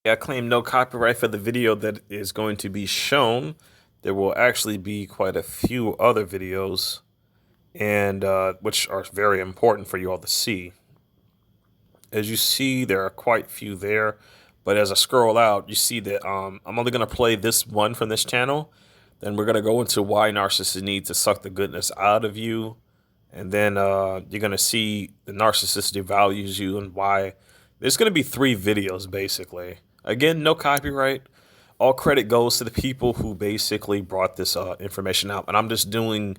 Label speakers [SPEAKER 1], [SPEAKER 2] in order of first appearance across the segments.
[SPEAKER 1] I claim no copyright for the video that is going to be shown. There will actually be quite a few other videos, and which are very important for you all to see. As you see, there are quite a few there, but as I scroll out, you see that I'm only going to play this one from this channel. Then we're going to go into why narcissists need to suck the goodness out of you. And then you're going to see the narcissist devalues you and why. There's going to be 3 videos, basically. Again, no copyright. All credit goes to the people who basically brought this information out. And I'm just doing,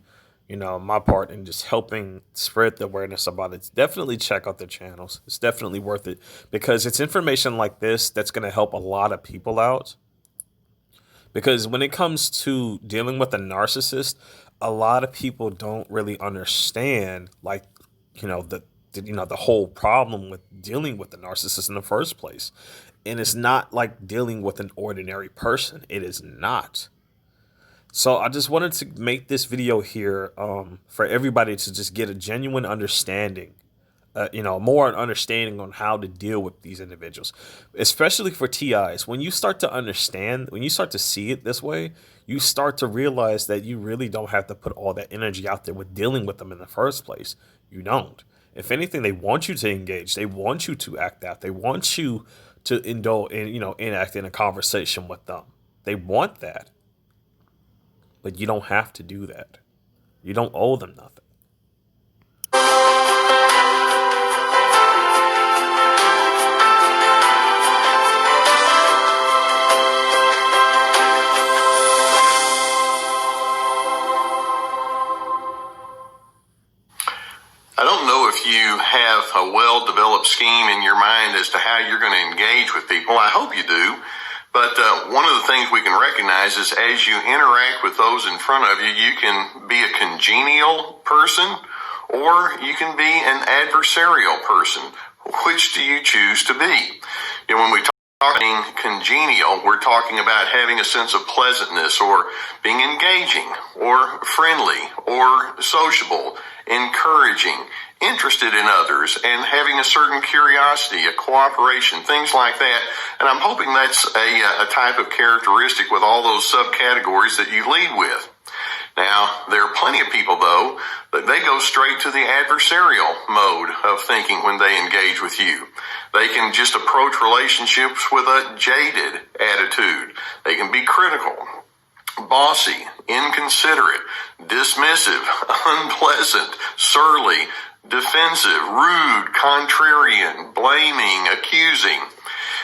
[SPEAKER 1] my part in just helping spread the awareness about it. Definitely check out their channels. It's definitely worth it because it's information like this that's going to help a lot of people out. Because when it comes to dealing with a narcissist, a lot of people don't really understand, the whole problem with dealing with the narcissist in the first place. And it's not like dealing with an ordinary person. It is not. So I just wanted to make this video here for everybody to just get a genuine understanding, more understanding on how to deal with these individuals, especially for TIs. When you start to understand, when you start to see it this way, you start to realize that you really don't have to put all that energy out there with dealing with them in the first place. You don't. If anything, they want you to engage. They want you to act out. They want you to indulge in, enact in a conversation with them. They want that. But you don't have to do that. You don't owe them nothing.
[SPEAKER 2] I don't know if you have a well-developed scheme in your mind as to how you're going to engage with people. I hope you do. But one of the things we can recognize is as you interact with those in front of you, you can be a congenial person or you can be an adversarial person. Which do you choose to be? When we talk about being congenial, we're talking about having a sense of pleasantness or being engaging or friendly or sociable, encouraging, interested in others, and having a certain curiosity, a cooperation, things like that. And I'm hoping that's a type of characteristic with all those subcategories that you lead with. Now, there are plenty of people, though, that they go straight to the adversarial mode of thinking when they engage with you. They can just approach relationships with a jaded attitude. They can be critical, bossy, inconsiderate, dismissive, unpleasant, surly, defensive, rude, contrarian, blaming, accusing.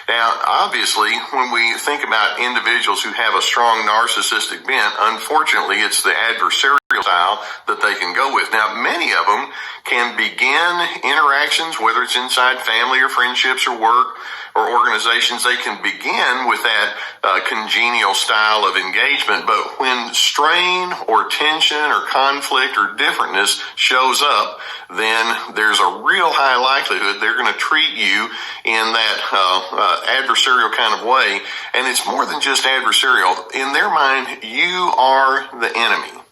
[SPEAKER 2] Now, obviously, when we think about individuals who have a strong narcissistic bent, unfortunately, it's the adversarial style that they can go with. Now, many of them can begin interactions, whether it's inside family or friendships or work or organizations, they can begin with that congenial style of engagement. But when strain or tension or conflict or differentness shows up, then there's a real high likelihood they're going to treat you in that adversarial kind of way. And it's more than just adversarial. In their mind, you are the enemy.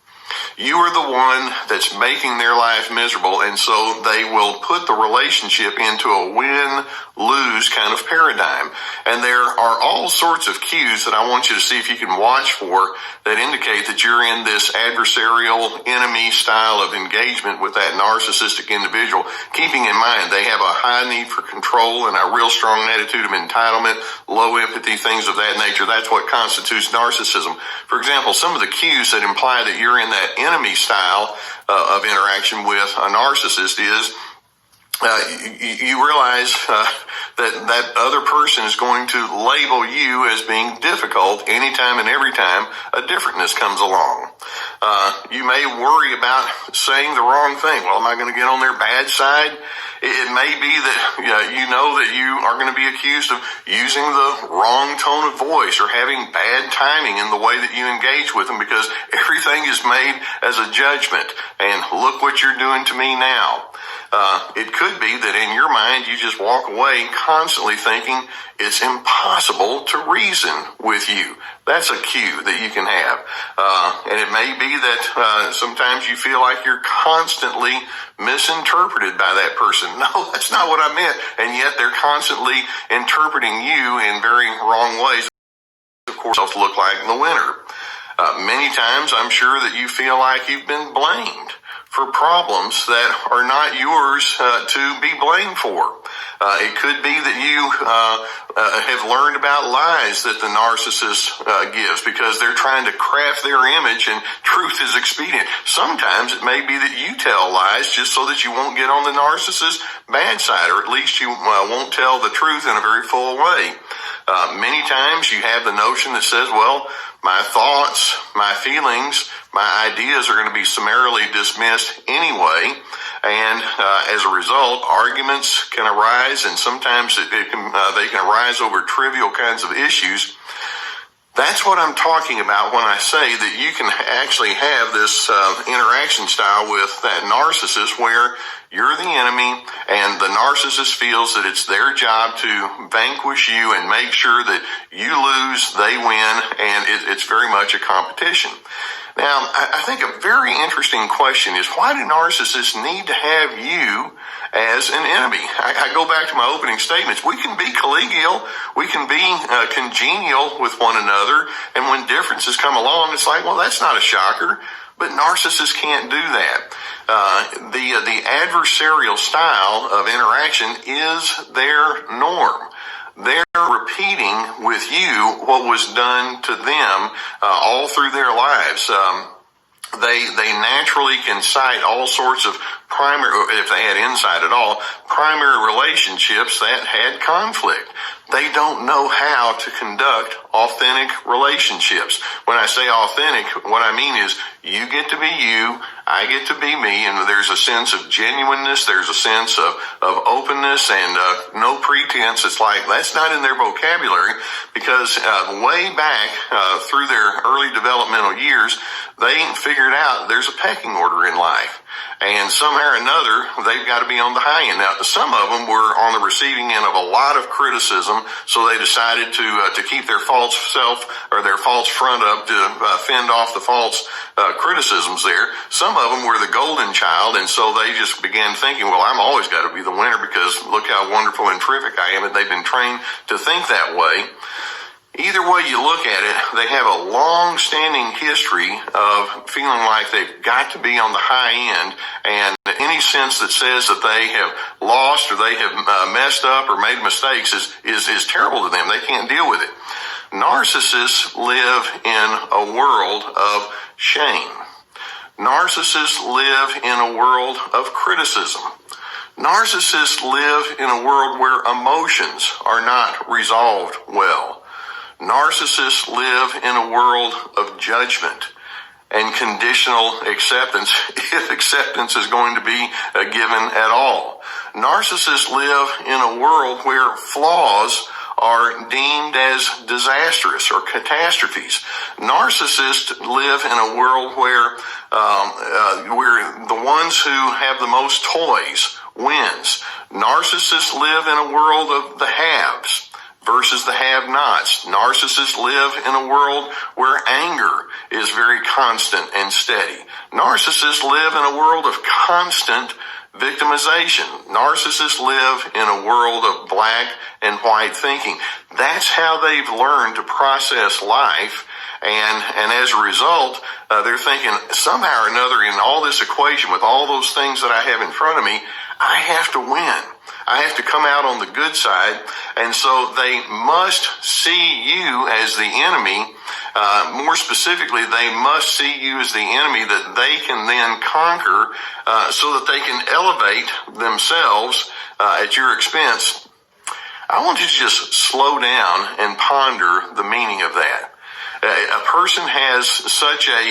[SPEAKER 2] You are the one that's making their life miserable, and so they will put the relationship into a win-lose kind of paradigm. And there are all sorts of cues that I want you to see if you can watch for that indicate that you're in this adversarial enemy style of engagement with that narcissistic individual, keeping in mind they have a high need for control and a real strong attitude of entitlement, low empathy, things of that nature. That's what constitutes narcissism. For example, some of the cues that imply that you're in that enemy style of interaction with a narcissist is you realize that other person is going to label you as being difficult anytime and every time a differentness comes along. You may worry about saying the wrong thing. Well, am I going to get on their bad side? It may be that you know that you are going to be accused of using the wrong tone of voice or having bad timing in the way that you engage with them because everything is made as a judgment. And look what you're doing to me now. It could could be that in your mind you just walk away constantly thinking it's impossible to reason with you. That's a cue that you can have. And it may be that sometimes you feel like you're constantly misinterpreted by that person. No, that's not what I meant. And yet they're constantly interpreting you in very wrong ways. Of course, to look like the winner. Many times I'm sure that you feel like you've been blamed for problems that are not yours to be blamed for. It could be that you have learned about lies that the narcissist gives because they're trying to craft their image and truth is expedient. Sometimes it may be that you tell lies just so that you won't get on the narcissist's bad side, or at least you won't tell the truth in a very full way. Many times you have the notion that says, well, my thoughts, my feelings, my ideas are going to be summarily dismissed anyway. And as a result, arguments can arise, and sometimes they can arise over trivial kinds of issues. That's what I'm talking about when I say that you can actually have this interaction style with that narcissist where you're the enemy and the narcissist feels that it's their job to vanquish you and make sure that you lose, they win, and it's very much a competition. Now, I think a very interesting question is, why do narcissists need to have you as an enemy? I go back to my opening statements. We can be collegial. We can be congenial with one another. And when differences come along, it's like, well, that's not a shocker. But narcissists can't do that. The adversarial style of interaction is their norm. They're repeating with you what was done to them all through their lives. They naturally can cite all sorts of primary, if they had insight at all, primary relationships that had conflict. They don't know how to conduct authentic relationships. When I say authentic, what I mean is you get to be you, I get to be me, and there's a sense of genuineness, there's a sense of openness and no pretense. It's like that's not in their vocabulary because way back through their early developmental years, they figured out there's a pecking order in life. And somehow or another, they've got to be on the high end. Now, some of them were on the receiving end of a lot of criticism, so they decided to keep their false self or their false front up to fend off the false criticisms there. Some of them were the golden child, and so they just began thinking, well, I'm always got to be the winner because look how wonderful and terrific I am, and they've been trained to think that way. Either way you look at it, they have a long-standing history of feeling like they've got to be on the high end, and any sense that says that they have lost or they have messed up or made mistakes is terrible to them. They can't deal with it. Narcissists live in a world of shame. Narcissists live in a world of criticism. Narcissists live in a world where emotions are not resolved well. Narcissists live in a world of judgment and conditional acceptance, if acceptance is going to be given at all. Narcissists live in a world where flaws are deemed as disastrous or catastrophes. Narcissists live in a world where the ones who have the most toys wins. Narcissists live in a world of the haves versus the have-nots. Narcissists live in a world where anger is very constant and steady. Narcissists live in a world of constant victimization. Narcissists live in a world of black and white thinking. That's how they've learned to process life. And as a result, they're thinking somehow or another in all this equation with all those things that I have in front of me, I have to win. I have to come out on the good side. And so they must see you as the enemy. More specifically, they must see you as the enemy that they can then conquer so that they can elevate themselves at your expense. I want you to just slow down and ponder the meaning of that. A person has such a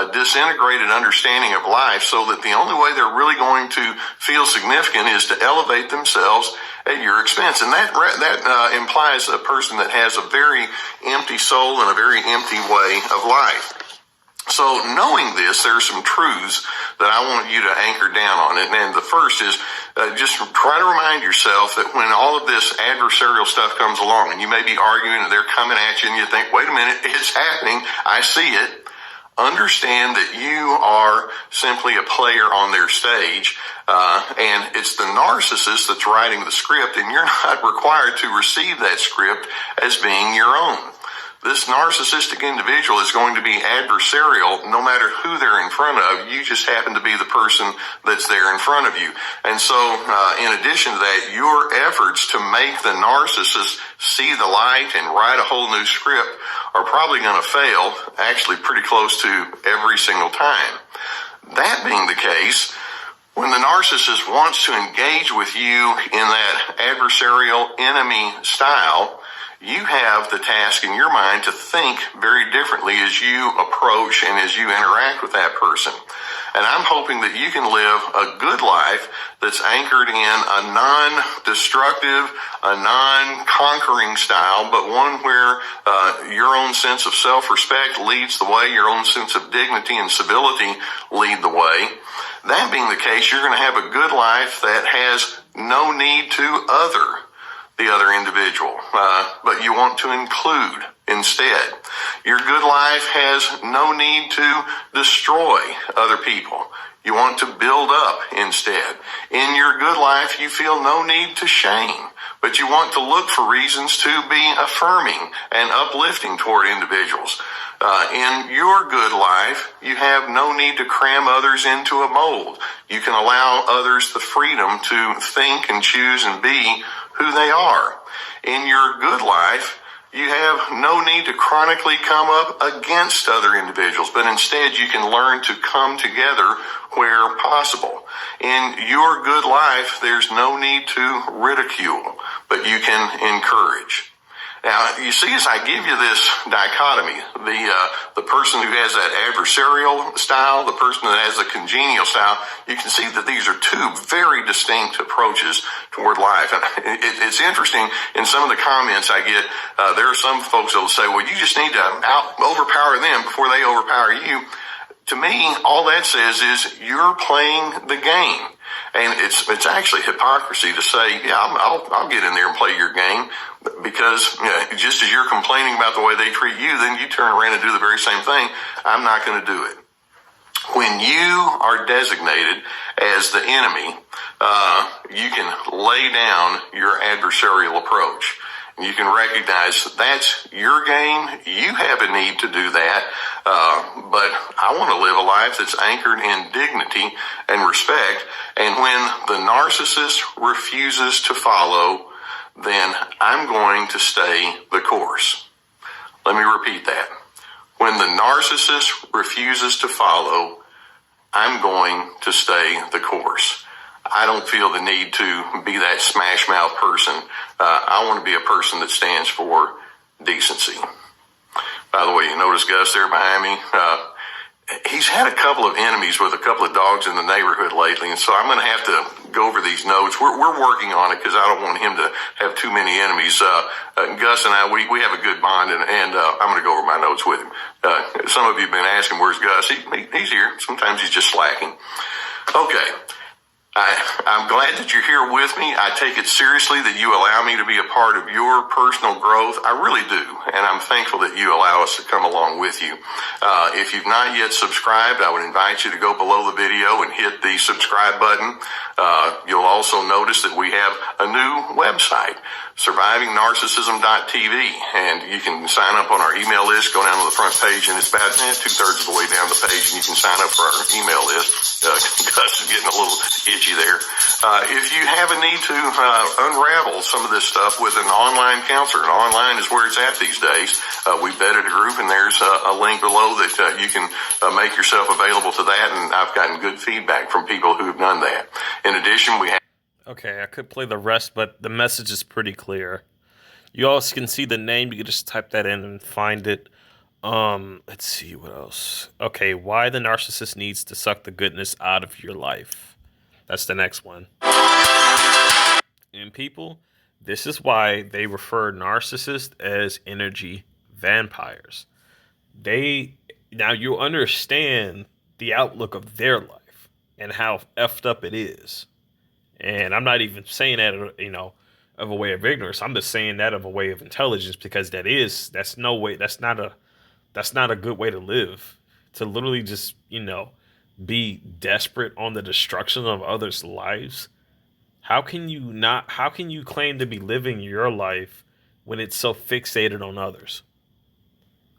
[SPEAKER 2] disintegrated understanding of life so that the only way they're really going to feel significant is to elevate themselves at your expense. And that implies a person that has a very empty soul and a very empty way of life. So knowing this, there are some truths that I want you to anchor down on it. And the first is just try to remind yourself that when all of this adversarial stuff comes along and you may be arguing and they're coming at you and you think, wait a minute, it's happening, I see it. Understand that you are simply a player on their stage, and it's the narcissist that's writing the script, and you're not required to receive that script as being your own. This narcissistic individual is going to be adversarial no matter who they're in front of. You just happen to be the person that's there in front of you. And so, in addition to that, your efforts to make the narcissist see the light and write a whole new script are probably going to fail, actually pretty close to every single time. That being the case, when the narcissist wants to engage with you in that adversarial enemy style, you have the task in your mind to think very differently as you approach and as you interact with that person. And I'm hoping that you can live a good life that's anchored in a non-destructive, a non-conquering style, but one where your own sense of self-respect leads the way, your own sense of dignity and civility lead the way. That being the case, you're going to have a good life that has no need to other the other individual, but you want to include instead. Your good life has no need to destroy other people. You want to build up instead. In your good life, you feel no need to shame, but you want to look for reasons to be affirming and uplifting toward individuals. In your good life, you have no need to cram others into a mold. You can allow others the freedom to think and choose and be who they are. In your good life, you have no need to chronically come up against other individuals, but instead you can learn to come together where possible. In your good life, there's no need to ridicule, but you can encourage. Now, you see, as I give you this dichotomy, the person who has that adversarial style, the person that has the congenial style, you can see that these are two very distinct approaches toward life. And it's interesting, in some of the comments I get, there are some folks that will say, well, you just need to overpower them before they overpower you. To me, all that says is you're playing the game. And it's actually hypocrisy to say, yeah, I'll get in there and play your game, because just as you're complaining about the way they treat you, then you turn around and do the very same thing. I'm not going to do it. When you are designated as the enemy, you can lay down your adversarial approach. You can recognize that's your game. You have a need to do that. But I want to live a life that's anchored in dignity and respect. And when the narcissist refuses to follow, then I'm going to stay the course. Let me repeat that. When the narcissist refuses to follow, I'm going to stay the course. I don't feel the need to be that smash mouth person. I want to be a person that stands for decency. By the way, you notice Gus there behind me? He's had a couple of enemies with a couple of dogs in the neighborhood lately, and so I'm going to have to go over these notes. We're working on it because I don't want him to have too many enemies. Gus and I, we have a good bond, and I'm going to go over my notes with him. Some of you have been asking, where's Gus? He's here. Sometimes he's just slacking. Okay. I'm glad that you're here with me. I take it seriously that you allow me to be a part of your personal growth. I really do, and I'm thankful that you allow us to come along with you. If you've not yet subscribed, I would invite you to go below the video and hit the subscribe button. You'll also notice that we have a new website, survivingnarcissism.tv, and you can sign up on our email list. Go down to the front page, and it's about 2/3 of the way down the page, and you can sign up for our email list. Gus is getting a little itchy there. If you have a need to unravel some of this stuff with an online counselor, and online is where it's at these days, we vetted a group, and there's a link below that you can make yourself available to that, and I've gotten good feedback from people who have done that. In addition, we have...
[SPEAKER 1] Okay, I could play the rest, but the message is pretty clear. You also can see the name. You can just type that in and find it. Let's see what else. Okay, why the narcissist needs to suck the goodness out of your life. That's the next one. And people, this is why they refer narcissists as energy vampires. Now you understand the outlook of their life and how effed up it is. And I'm not even saying that, of a way of ignorance. I'm just saying that of a way of intelligence, because that's no way, that's not a good way to live. To literally just, be desperate on the destruction of others' lives. How can you claim to be living your life when it's so fixated on others?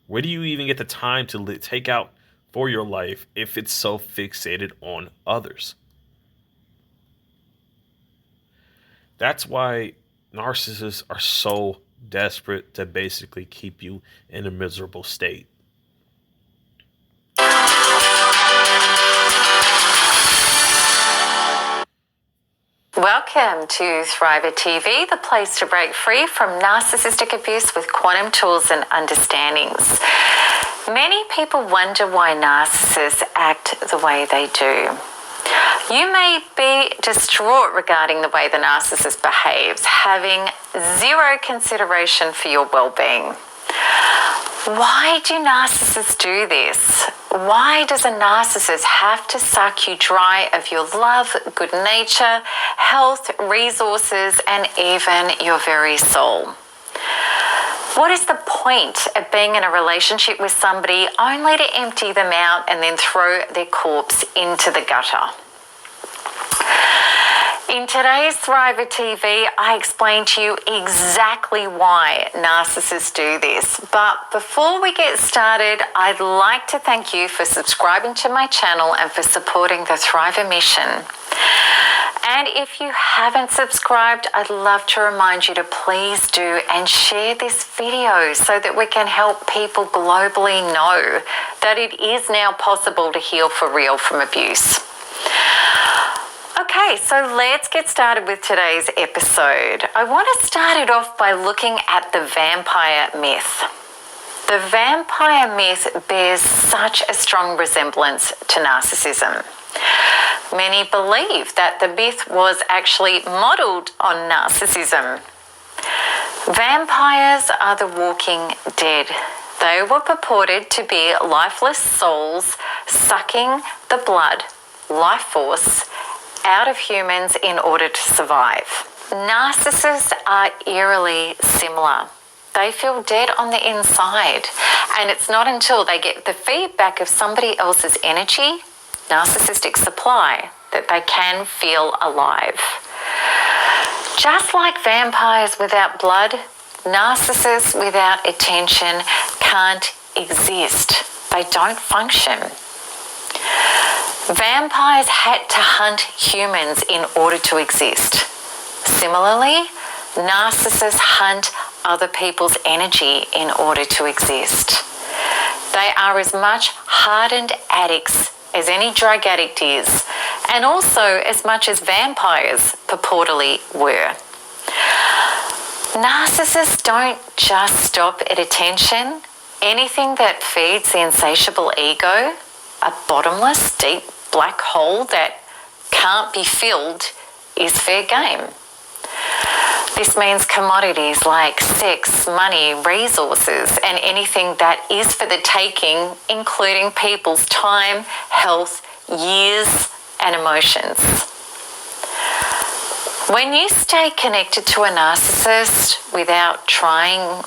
[SPEAKER 1] Where do you even get the time to take out for your life if it's so fixated on others? That's why narcissists are so desperate to basically keep you in a miserable state.
[SPEAKER 3] Welcome to Thriver TV, the place to break free from narcissistic abuse with quantum tools and understandings. Many people wonder why narcissists act the way they do. You may be distraught regarding the way the narcissist behaves, having zero consideration for your well-being. Why do narcissists do this? Why does a narcissist have to suck you dry of your love, good nature, health, resources, and even your very soul? What is the point of being in a relationship with somebody only to empty them out and then throw their corpse into the gutter? In today's Thriver TV, I explain to you exactly why narcissists do this. But before we get started, I'd like to thank you for subscribing to my channel and for supporting the Thriver mission. And if you haven't subscribed, I'd love to remind you to please do and share this video so that we can help people globally know that it is now possible to heal for real from abuse. Okay, so let's get started with today's episode. I want to start it off by looking at the vampire myth. The vampire myth bears such a strong resemblance to narcissism. Many believe that the myth was actually modeled on narcissism. Vampires are the walking dead. They were purported to be lifeless souls sucking the blood, life force, out of humans in order to survive. Narcissists are eerily similar. They feel dead on the inside, and it's not until they get the feedback of somebody else's energy, narcissistic supply, that they can feel alive. Just like vampires without blood, narcissists without attention can't exist. They don't function. Vampires had to hunt humans in order to exist. Similarly, narcissists hunt other people's energy in order to exist. They are as much hardened addicts as any drug addict is, and also as much as vampires purportedly were. Narcissists don't just stop at attention. Anything that feeds the insatiable ego, a bottomless, deep black hole that can't be filled, is fair game. This means commodities like sex, money, resources, and anything that is for the taking, including people's time, health, years, and emotions. When you stay connected to a narcissist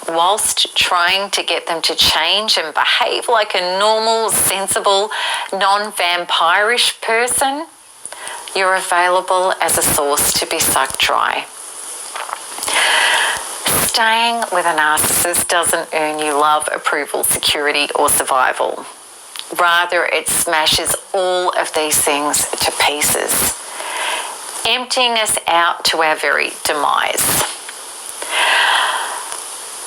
[SPEAKER 3] whilst trying to get them to change and behave like a normal, sensible, non-vampirish person, you're available as a source to be sucked dry. Staying with a narcissist doesn't earn you love, approval, security, or survival. Rather, it smashes all of these things to pieces, emptying us out to our very demise.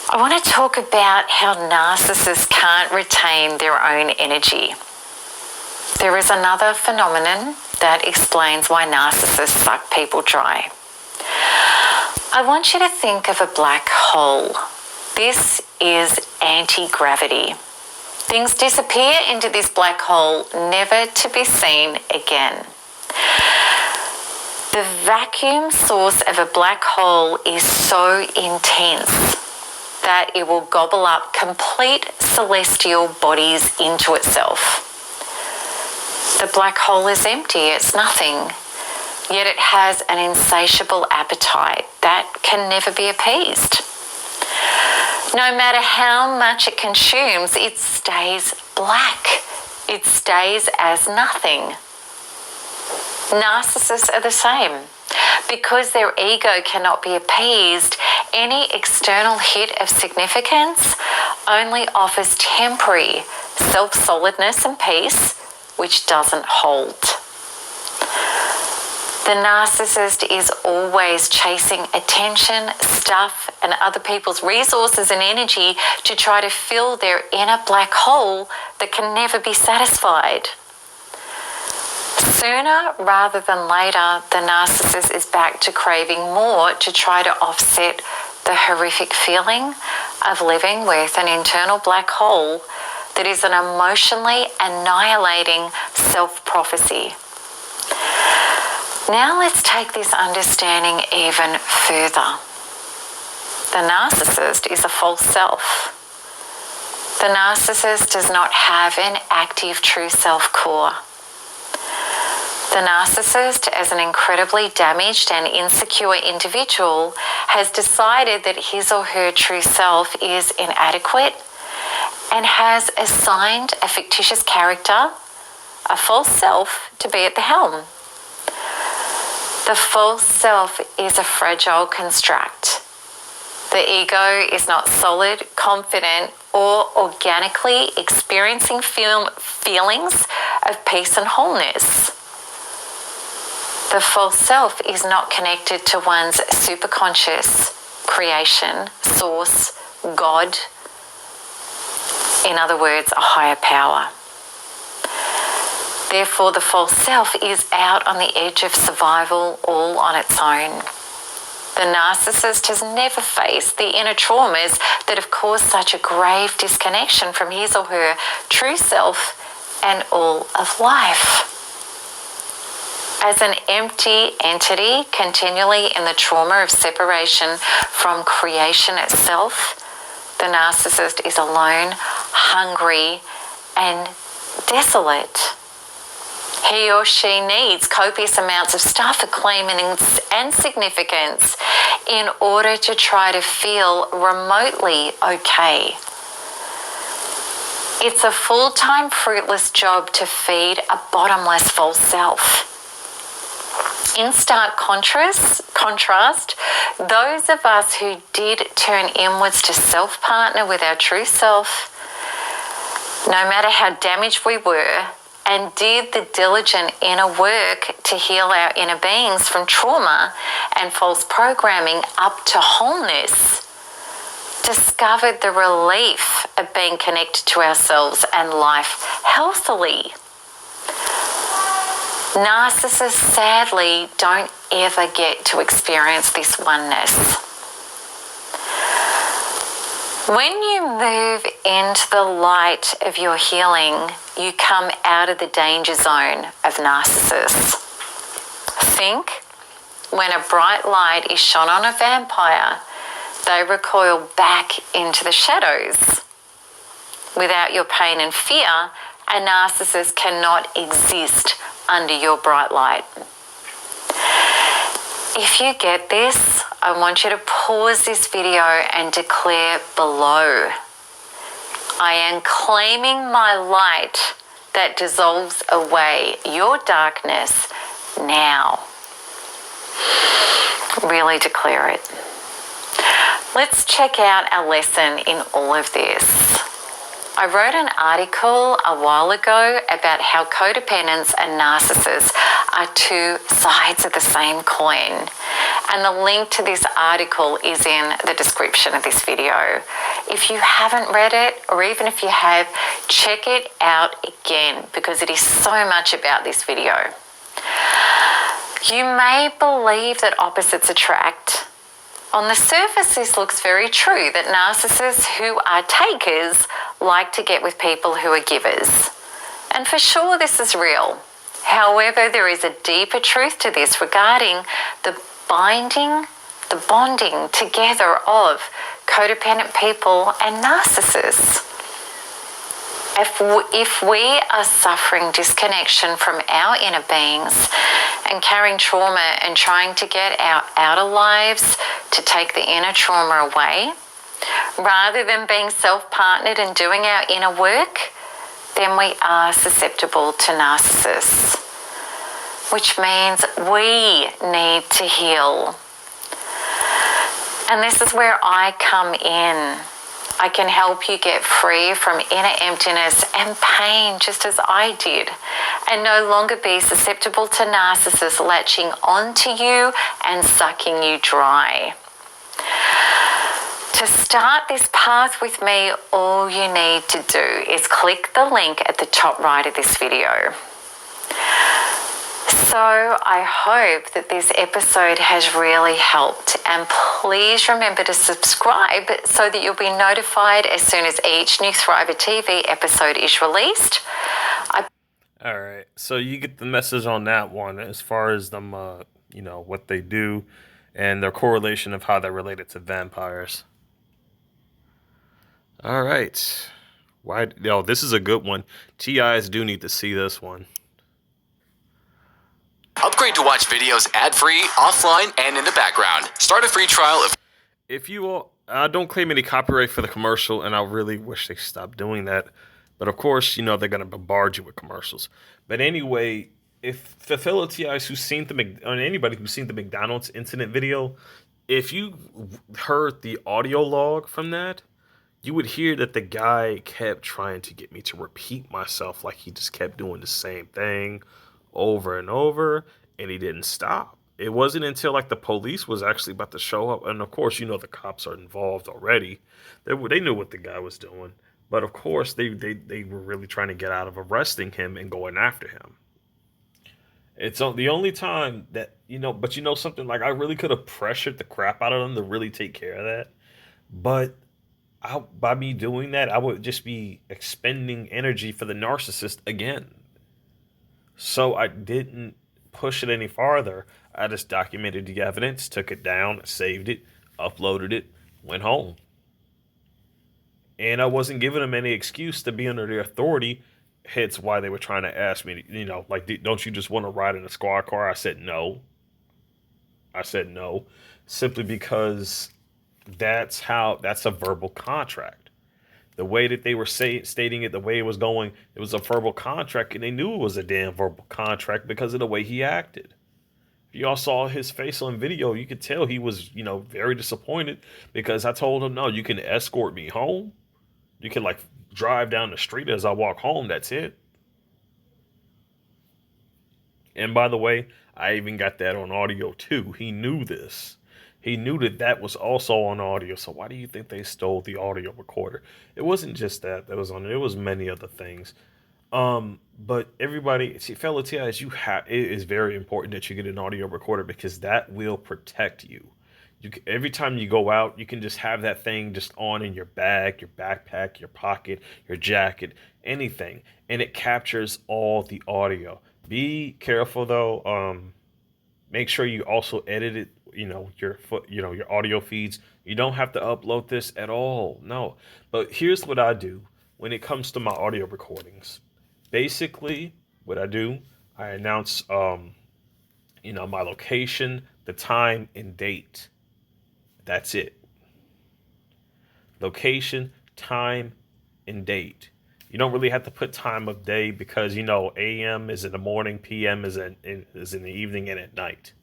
[SPEAKER 3] I want to talk about how narcissists can't retain their own energy. There is another phenomenon that explains why narcissists suck people dry. I want you to think of a black hole. This is anti-gravity. Things disappear into this black hole, never to be seen again. The vacuum source of a black hole is so intense that it will gobble up complete celestial bodies into itself. The black hole is empty, it's nothing. yet it has an insatiable appetite that can never be appeased. No matter how much it consumes, it stays black. It stays as nothing. Narcissists are the same. Because their ego cannot be appeased, any external hit of significance only offers temporary self-solidness and peace, which doesn't hold. The narcissist is always chasing attention, stuff, and other people's resources and energy to try to fill their inner black hole that can never be satisfied. Sooner rather than later, the narcissist is back to craving more to try to offset the horrific feeling of living with an internal black hole that is an emotionally annihilating self-prophecy. Now let's take this understanding even further. The narcissist is a false self. The narcissist does not have an active true self core. The narcissist, as an incredibly damaged and insecure individual, has decided that his or her true self is inadequate and has assigned a fictitious character, a false self, to be at the helm. The false self is a fragile construct. The ego is not solid, confident, or organically experiencing feelings of peace and wholeness. The false self is not connected to one's superconscious creation, source, God. In other words, a higher power. Therefore, the false self is out on the edge of survival all on its own. The narcissist has never faced the inner traumas that have caused such a grave disconnection from his or her true self and all of life. As an empty entity continually in the trauma of separation from creation itself, the narcissist is alone, hungry, and desolate. He or she needs copious amounts of stuff, acclaim, and significance in order to try to feel remotely okay. It's a full-time, fruitless job to feed a bottomless false self. In stark contrast, those of us who did turn inwards to self-partner with our true self, no matter how damaged we were, and did the diligent inner work to heal our inner beings from trauma and false programming up to wholeness, discovered the relief of being connected to ourselves and life healthily. Narcissists sadly don't ever get to experience this oneness. When you move into the light of your healing, you come out of the danger zone of narcissists. Think, when a bright light is shone on a vampire, they recoil back into the shadows. Without your pain and fear, a narcissist cannot exist under your bright light. If you get this, I want you to pause this video and declare below, I am claiming my light that dissolves away your darkness now. Really declare it. Let's check out our lesson in all of this. I wrote an article a while ago about how codependence and narcissists are two sides of the same coin. And the link to this article is in the description of this video. If you haven't read it, or even if you have, check it out again because it is so much about this video. You may believe that opposites attract. On the surface, this looks very true, that narcissists who are takers like to get with people who are givers. And for sure, this is real. However, there is a deeper truth to this regarding the bonding together of codependent people and narcissists. If we are suffering disconnection from our inner beings and carrying trauma and trying to get our outer lives to take the inner trauma away, rather than being self-partnered and doing our inner work, then we are susceptible to narcissists, which means we need to heal. And this is where I come in. I can help you get free from inner emptiness and pain, just as I did, and no longer be susceptible to narcissists latching onto you and sucking you dry. To start this path with me, all you need to do is click the link at the top right of this video. So I hope that this episode has really helped, and please remember to subscribe so that you'll be notified as soon as each new Thriver TV episode is released.
[SPEAKER 1] All right, so you get the message on that one as far as them, what they do and their correlation of how they're related to vampires. All right, this is a good one. TIs do need to see this one.
[SPEAKER 4] Upgrade to watch videos ad-free, offline, and in the background. Start a free trial of...
[SPEAKER 1] If you all, I don't claim any copyright for the commercial, and I really wish they stopped doing that. But of course, they're going to bombard you with commercials. But anyway, if the fellow TIs who's seen anybody who's seen the McDonald's incident video, if you heard the audio log from that, you would hear that the guy kept trying to get me to repeat myself, like he just kept doing the same thing over and over, and he didn't stop. It wasn't until the police was actually about to show up, and of course, the cops are involved already. They knew what the guy was doing, but of course, they were really trying to get out of arresting him and going after him. It's the only time that but something, I really could have pressured the crap out of them to really take care of that, but by me doing that, I would just be expending energy for the narcissist again. So I didn't push it any farther. I just documented the evidence, took it down, saved it, uploaded it, went home. And I wasn't giving them any excuse to be under their authority. Hence why they were trying to ask me, don't you just want to ride in a squad car? I said no. Simply because that's a verbal contract. The way that they were stating it, the way it was going, it was a verbal contract, and they knew it was a damn verbal contract because of the way he acted. If you all saw his face on video, you could tell he was, very disappointed because I told him, no, you can escort me home. You can, drive down the street as I walk home. That's it. And by the way, I even got that on audio too. He knew this. He knew that was also on audio. So why do you think they stole the audio recorder? It wasn't just that was on it. It was many other things. But everybody, fellow TIs, it is very important that you get an audio recorder because that will protect you. Every time you go out, you can just have that thing just on in your bag, your backpack, your pocket, your jacket, anything. And it captures all the audio. Be careful though. Make sure you also edit it. Your audio feeds. You don't have to upload this at all. No. But here's what I do when it comes to my audio recordings. Basically, what I do, I announce, my location, the time, and date. That's it. Location, time, and date. You don't really have to put time of day because, AM is in the morning, PM is in the evening and at night.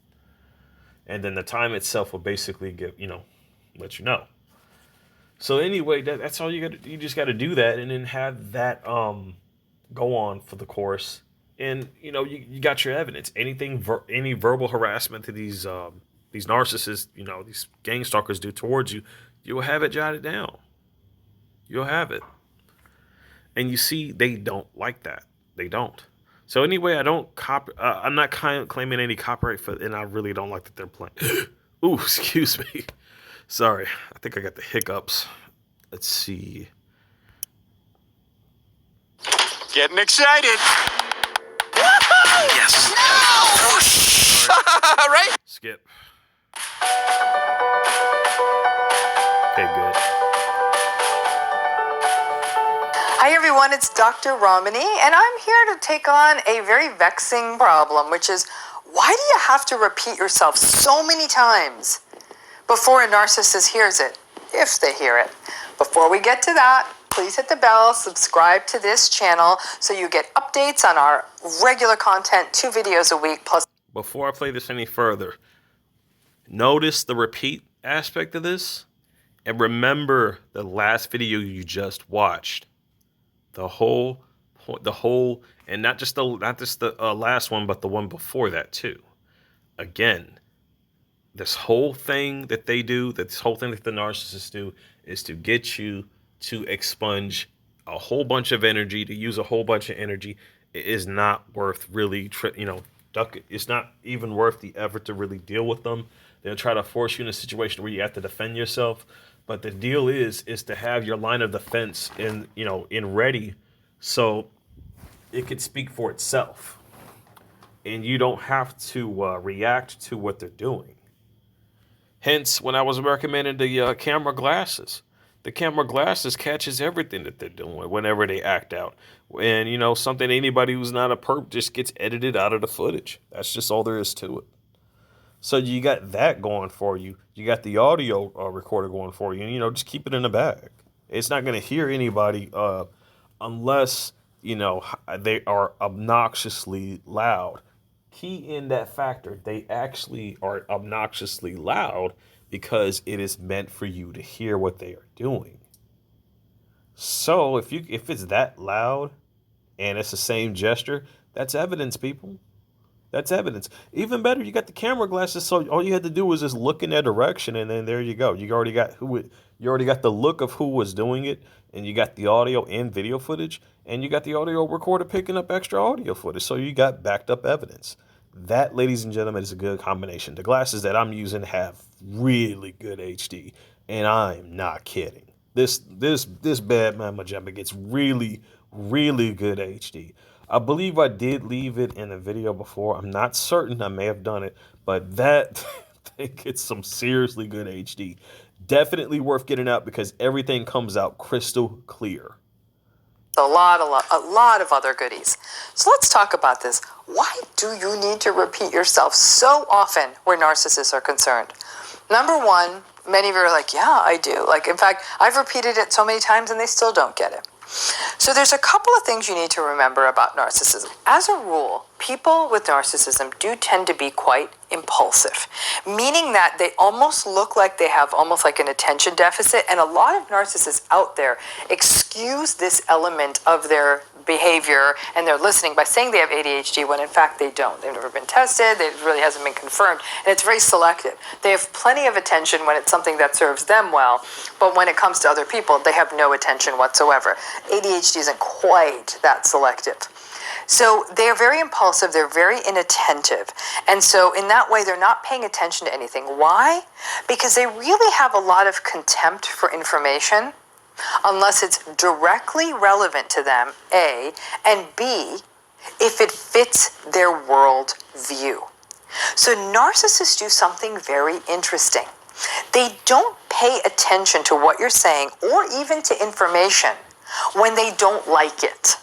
[SPEAKER 1] And then the time itself will basically let you know. So anyway, that's all you got to. You just got to do that, and then have that go on for the course. And you got your evidence. Any verbal harassment that these narcissists, these gang stalkers do towards you, you'll have it jotted down. You'll have it. And you see, they don't like that. They don't. So anyway, I'm not claiming any copyright for, and I really don't like that they're playing. Ooh, excuse me. Sorry, I think I got the hiccups. Let's see.
[SPEAKER 4] Getting excited. Yes. No! Right?
[SPEAKER 1] Skip. Okay, good.
[SPEAKER 5] Hi everyone, it's Dr. Romani, and I'm here to take on a very vexing problem, which is Why do you have to repeat yourself so many times before a narcissist hears it, if they hear it? Before we get to that, please hit the bell, subscribe to this channel so you get updates on our regular content, 2 videos a week plus.
[SPEAKER 1] Before I play this any further, notice the repeat aspect of this and remember the last video you just watched. The whole, and not just the last one, but the one before that too. Again, this whole thing that they do, this whole thing that the narcissists do, is to get you to expunge a whole bunch of energy, to use a whole bunch of energy. It is not worth really, it's not even worth the effort to really deal with them. They'll try to force you in a situation where you have to defend yourself. But the deal is to have your line of defense in ready, so it could speak for itself, and you don't have to react to what they're doing. Hence, when I was recommending the camera glasses catches everything that they're doing whenever they act out. And, something anybody who's not a perp just gets edited out of the footage. That's just all there is to it. So you got that going for you. You got the audio recorder going for you. And, just keep it in the bag. It's not going to hear anybody unless, they are obnoxiously loud. Key in that factor, they actually are obnoxiously loud because it is meant for you to hear what they are doing. So if it's that loud and it's the same gesture, that's evidence, people. That's evidence. Even better, you got the camera glasses, so all you had to do was just look in that direction, and then there you go. You already got the look of who was doing it, and you got the audio and video footage, and you got the audio recorder picking up extra audio footage, so you got backed up evidence. That, ladies and gentlemen, is a good combination. The glasses that I'm using have really good HD, and I'm not kidding. This bad man Majemba gets really, really good HD. I believe I did leave it in the video before. I'm not certain. I may have done it, but that thing gets some seriously good HD. Definitely worth getting out because everything comes out crystal clear.
[SPEAKER 5] A lot of other goodies. So let's talk about this. Why do you need to repeat yourself so often where narcissists are concerned? Number one, many of you are like, yeah, I do. In fact, I've repeated it so many times and they still don't get it. So there's a couple of things you need to remember about narcissism. As a rule, people with narcissism do tend to be quite impulsive, meaning that they almost look like they have almost like an attention deficit, and a lot of narcissists out there excuse this element of their behavior and their listening by saying they have ADHD when in fact they don't. They've never been tested, it really hasn't been confirmed, and it's very selective. They have plenty of attention when it's something that serves them well, but when it comes to other people, they have no attention whatsoever. ADHD isn't quite that selective. So they are very impulsive, they're very inattentive, and so in that way they're not paying attention to anything. Why? Because they really have a lot of contempt for information, unless it's directly relevant to them, A, and B, if it fits their world view. So narcissists do something very interesting. They don't pay attention to what you're saying or even to information when they don't like it.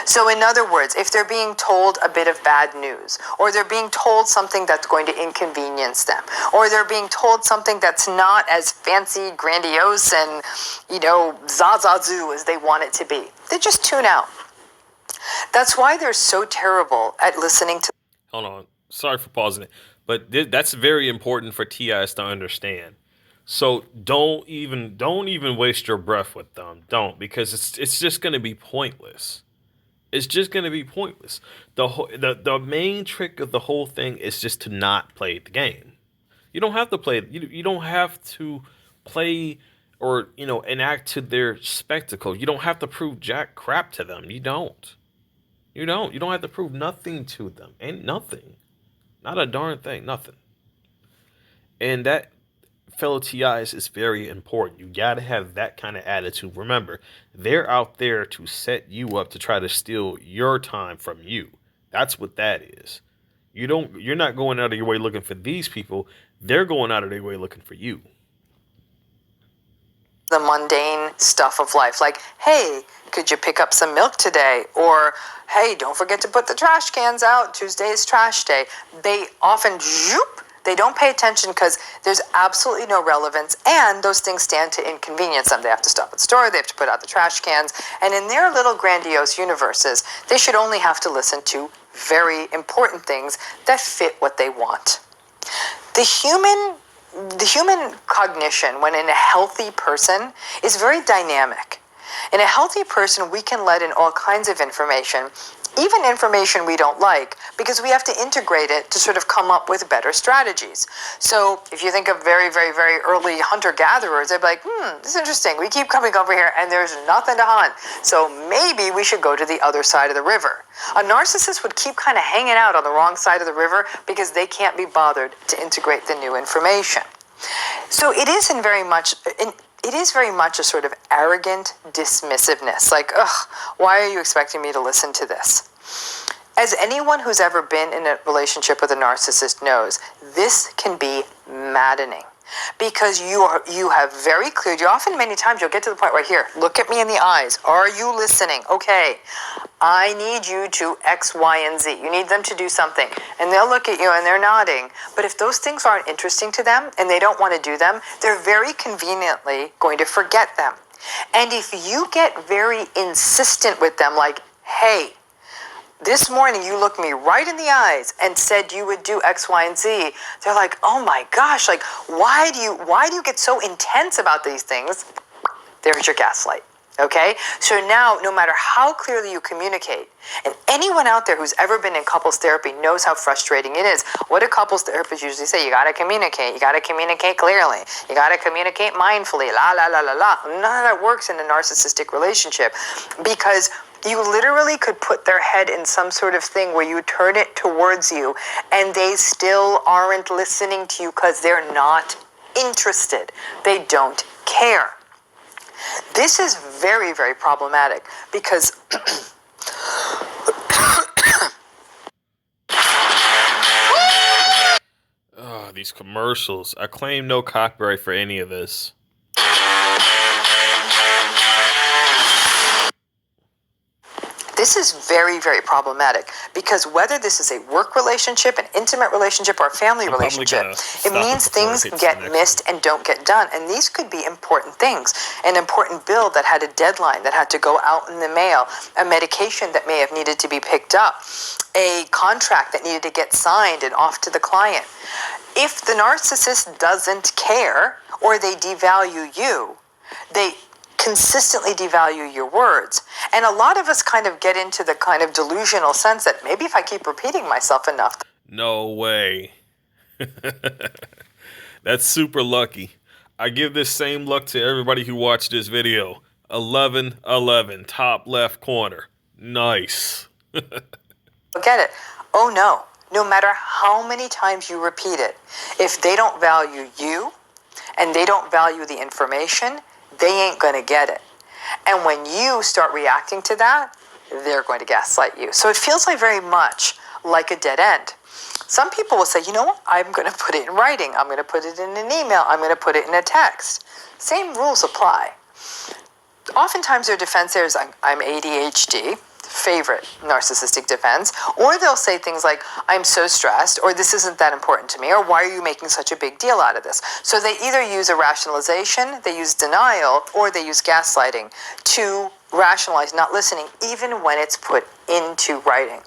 [SPEAKER 5] So in other words, if they're being told a bit of bad news, or they're being told something that's going to inconvenience them, or they're being told something that's not as fancy, grandiose, and, zazazoo as they want it to be, they just tune out. That's why they're so terrible at listening to.
[SPEAKER 1] Hold on. Sorry for pausing it. But that's very important for TIs to understand. So don't even waste your breath with them. Don't, because it's just going to be pointless. It's just going to be pointless. The main trick of the whole thing is just to not play the game. You don't have to play. You don't have to play or enact to their spectacle. You don't have to prove jack crap to them. You don't. You don't have to prove nothing to them. Ain't nothing. Not a darn thing. Nothing. And that, fellow TIs, is very important. You got to have that kind of attitude. Remember, they're out there to set you up to try to steal your time from you. That's what that is. You're not going out of your way looking for these people. They're going out of their way looking for you.
[SPEAKER 5] the mundane stuff of life, like, hey, could you pick up some milk today? Or, hey, don't forget to put the trash cans out. Tuesday is trash day. They often, they don't pay attention because there's absolutely no relevance, and those things stand to inconvenience them. They have to stop at the store, they have to put out the trash cans, and in their little grandiose universes, they should only have to listen to very important things that fit what they want. The human cognition, when in a healthy person, is very dynamic. In a healthy person, we can let in all kinds of information, even information we don't like, because we have to integrate it to sort of come up with better strategies. So if you think of very, very, very early hunter-gatherers, they'd be like, this is interesting. We keep coming over here and there's nothing to hunt. So maybe we should go to the other side of the river. A narcissist would keep kind of hanging out on the wrong side of the river because they can't be bothered to integrate the new information. So it is very much a sort of arrogant dismissiveness, like, why are you expecting me to listen to this? As anyone who's ever been in a relationship with a narcissist knows, this can be maddening because you have very clear, many times you'll get to the point right here, look at me in the eyes. Are you listening? Okay, I need you to X, Y, and Z. You need them to do something. And they'll look at you and they're nodding. But if those things aren't interesting to them and they don't want to do them, they're very conveniently going to forget them. And if you get very insistent with them, like, hey, this morning you looked me right in the eyes and said you would do X, Y, and Z. They're like, oh my gosh, like, why do you get so intense about these things? There's your gaslight. Okay? So now, no matter how clearly you communicate, and anyone out there who's ever been in couples therapy knows how frustrating it is. What do couples therapists usually say? You gotta communicate. You gotta communicate clearly. You gotta communicate mindfully. La, la, la, la, la. None of that works in a narcissistic relationship because you literally could put their head in some sort of thing where you turn it towards you and they still aren't listening to you because they're not interested. They don't care. This is very, very problematic because
[SPEAKER 1] these commercials. I claim no copyright for any of this.
[SPEAKER 5] This is very, very problematic because whether this is a work relationship, an intimate relationship, or a family relationship, it means things get missed and don't get done. And these could be important things. An important bill that had a deadline that had to go out in the mail, a medication that may have needed to be picked up, a contract that needed to get signed and off to the client. If the narcissist doesn't care or they devalue you, they consistently devalue your words. And a lot of us kind of get into the kind of delusional sense that maybe if I keep repeating myself enough.
[SPEAKER 1] No way. That's super lucky. I give this same luck to everybody who watched this video. 11-11, top left corner. Nice.
[SPEAKER 5] Get it. Oh no. No matter how many times you repeat it, if they don't value you and they don't value the information, they ain't going to get it. And when you start reacting to that, they're going to gaslight you. So it feels like very much like a dead end. Some people will say, you know what? I'm going to put it in writing. I'm going to put it in an email. I'm going to put it in a text. Same rules apply. Oftentimes their defense there is, I'm ADHD. Favorite narcissistic defense, or they'll say things like, I'm so stressed, or this isn't that important to me, or why are you making such a big deal out of this? So they either use a rationalization, they use denial, or they use gaslighting to rationalize not listening, even when it's put into writing.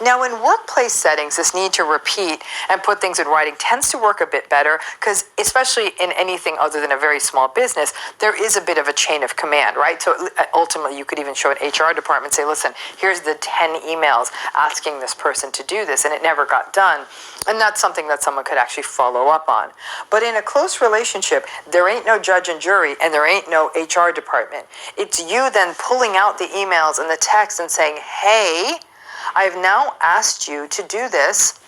[SPEAKER 5] Now, in workplace settings, this need to repeat and put things in writing tends to work a bit better because, especially in anything other than a very small business, there is a bit of a chain of command, right? So ultimately, you could even show an HR department, say, listen, here's the 10 emails asking this person to do this, and it never got done. And that's something that someone could actually follow up on. But in a close relationship, there ain't no judge and jury, and there ain't no HR department. It's you then pulling out the emails and the text and saying, hey, I've now asked you to do this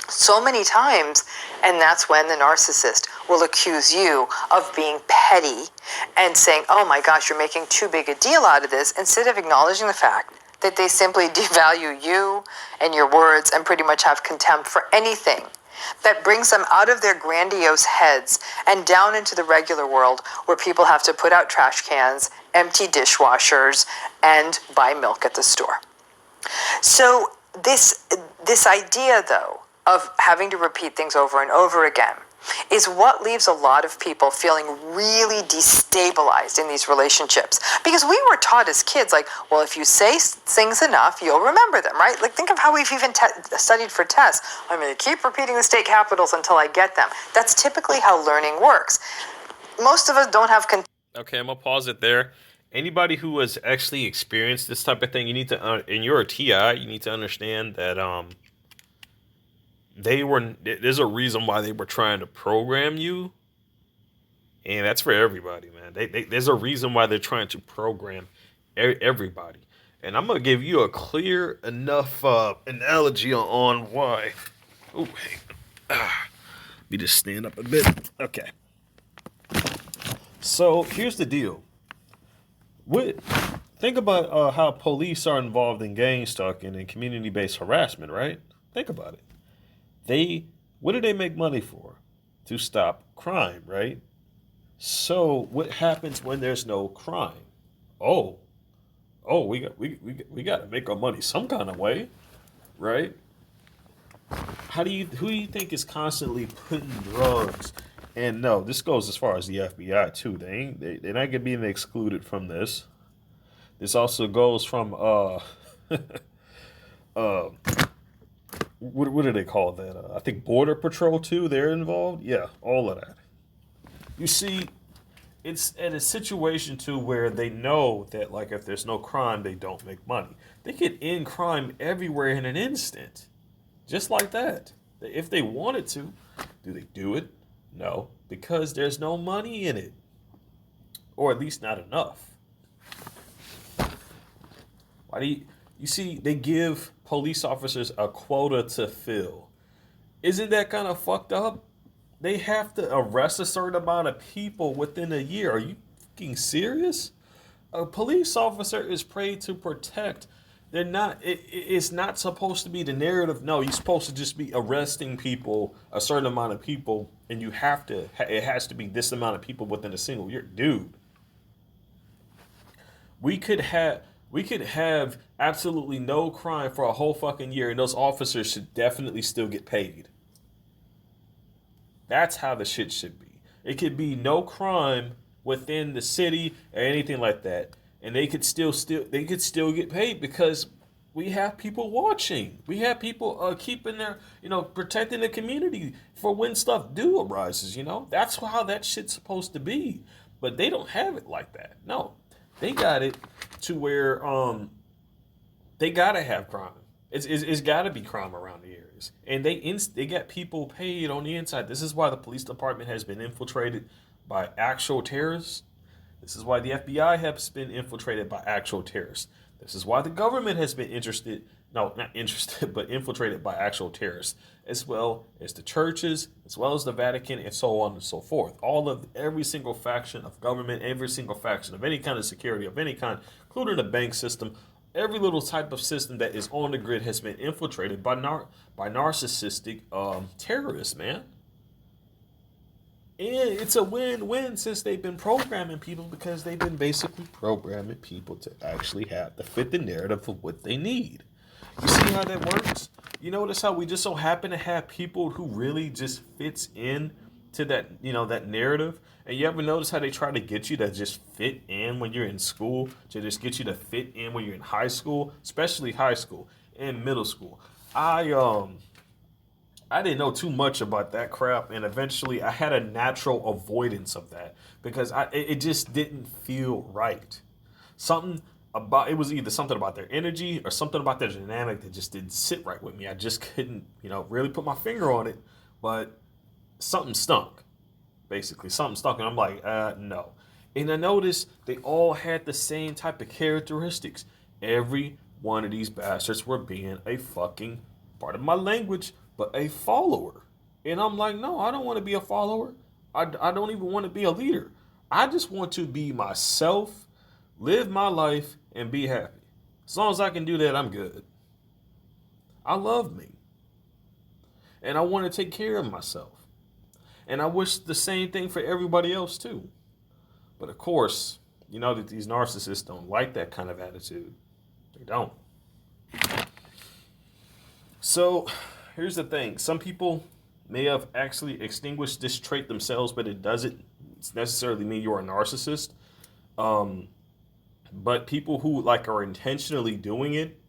[SPEAKER 5] so many times, and that's when the narcissist will accuse you of being petty and saying, oh my gosh, you're making too big a deal out of this, instead of acknowledging the fact that they simply devalue you and your words and pretty much have contempt for anything that brings them out of their grandiose heads and down into the regular world where people have to put out trash cans, empty dishwashers, and buy milk at the store. So this idea, though, of having to repeat things over and over again is what leaves a lot of people feeling really destabilized in these relationships. Because we were taught as kids, like, well, if you say things enough, you'll remember them, right? Like, think of how we've even studied for tests. I'm going to keep repeating the state capitals until I get them. That's typically how learning works. Most of us don't have...
[SPEAKER 1] Okay, I'm going to pause it there. Anybody who has actually experienced this type of thing, you need to, and you're a TI, you need to understand that there's a reason why they were trying to program you, and that's for everybody, man. There's a reason why they're trying to program everybody, and I'm gonna give you a clear enough analogy on why. Oh, hey, me just stand up a bit. Okay. So here's the deal. Think about how police are involved in gang stalking and community-based harassment, right? Think about it. What do they make money for? To stop crime, right? So what happens when there's no crime? Oh, we got to make our money some kind of way, right? Who do you think is constantly putting drugs? And no, this goes as far as the FBI too. They're not getting being excluded from this. This also goes from what do they call that? I think Border Patrol too. They're involved. Yeah, all of that. You see, it's at a situation too where they know that, like, if there's no crime, they don't make money. They could end crime everywhere in an instant, just like that. If they wanted to, do they do it? No, because there's no money in it, or at least not enough. Why do you see? They give police officers a quota to fill. Isn't that kind of fucked up? They have to arrest a certain amount of people within a year. Are you fucking serious? A police officer is paid to protect. They're not. It's not supposed to be the narrative. No, you're supposed to just be arresting people, a certain amount of people, and you have to. It has to be this amount of people within a single year, dude. We could have absolutely no crime for a whole fucking year, and those officers should definitely still get paid. That's how the shit should be. It could be no crime within the city or anything like that, and they could still get paid because we have people watching. We have people keeping their, protecting the community for when stuff do arises. That's how that shit's supposed to be. But they don't have it like that. No, they got it to where they gotta have crime. It's gotta be crime around the areas, and they got people paid on the inside. This is why the police department has been infiltrated by actual terrorists. This is why the FBI has been infiltrated by actual terrorists. This is why the government has been infiltrated by actual terrorists, as well as the churches, as well as the Vatican, and so on and so forth. Every single faction of government, every single faction of any kind of security of any kind, including the bank system, every little type of system that is on the grid has been infiltrated by narcissistic terrorists, man. And it's a win-win since they've been programming people, because they've been basically programming people to actually have to fit the narrative of what they need. You see how that works? You notice how we just so happen to have people who really just fits in to that, that narrative? And you ever notice how they try to get you to just fit in when you're in school, to just get you to fit in when you're in high school, especially high school and middle school? I didn't know too much about that crap, and eventually I had a natural avoidance of that because it just didn't feel right. It was either something about their energy or something about their dynamic that just didn't sit right with me. I just couldn't, really put my finger on it, but something stunk. Basically, something stunk, and I'm like, no. And I noticed they all had the same type of characteristics. Every one of these bastards were being a fucking, part of my language, but a follower. And I'm like, no, I don't want to be a follower. I don't even want to be a leader. I just want to be myself, live my life, and be happy. As long as I can do that, I'm good. I love me. And I want to take care of myself. And I wish the same thing for everybody else too. But of course, you know that these narcissists don't like that kind of attitude. They don't. So here's the thing. Some people may have actually extinguished this trait themselves, but it doesn't necessarily mean you're a narcissist. But people who like are intentionally doing it,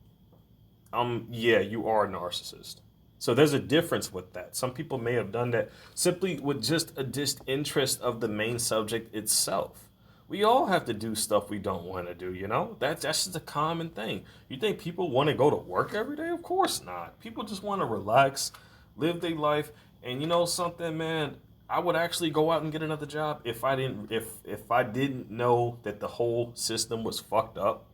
[SPEAKER 1] yeah, you are a narcissist. So there's a difference with that. Some people may have done that simply with just a disinterest of the main subject itself. We all have to do stuff we don't want to do, you know? That's just a common thing. You think people want to go to work every day? Of course not. People just want to relax, live their life. And you know something, man? I would actually go out and get another job if I didn't know that the whole system was fucked up.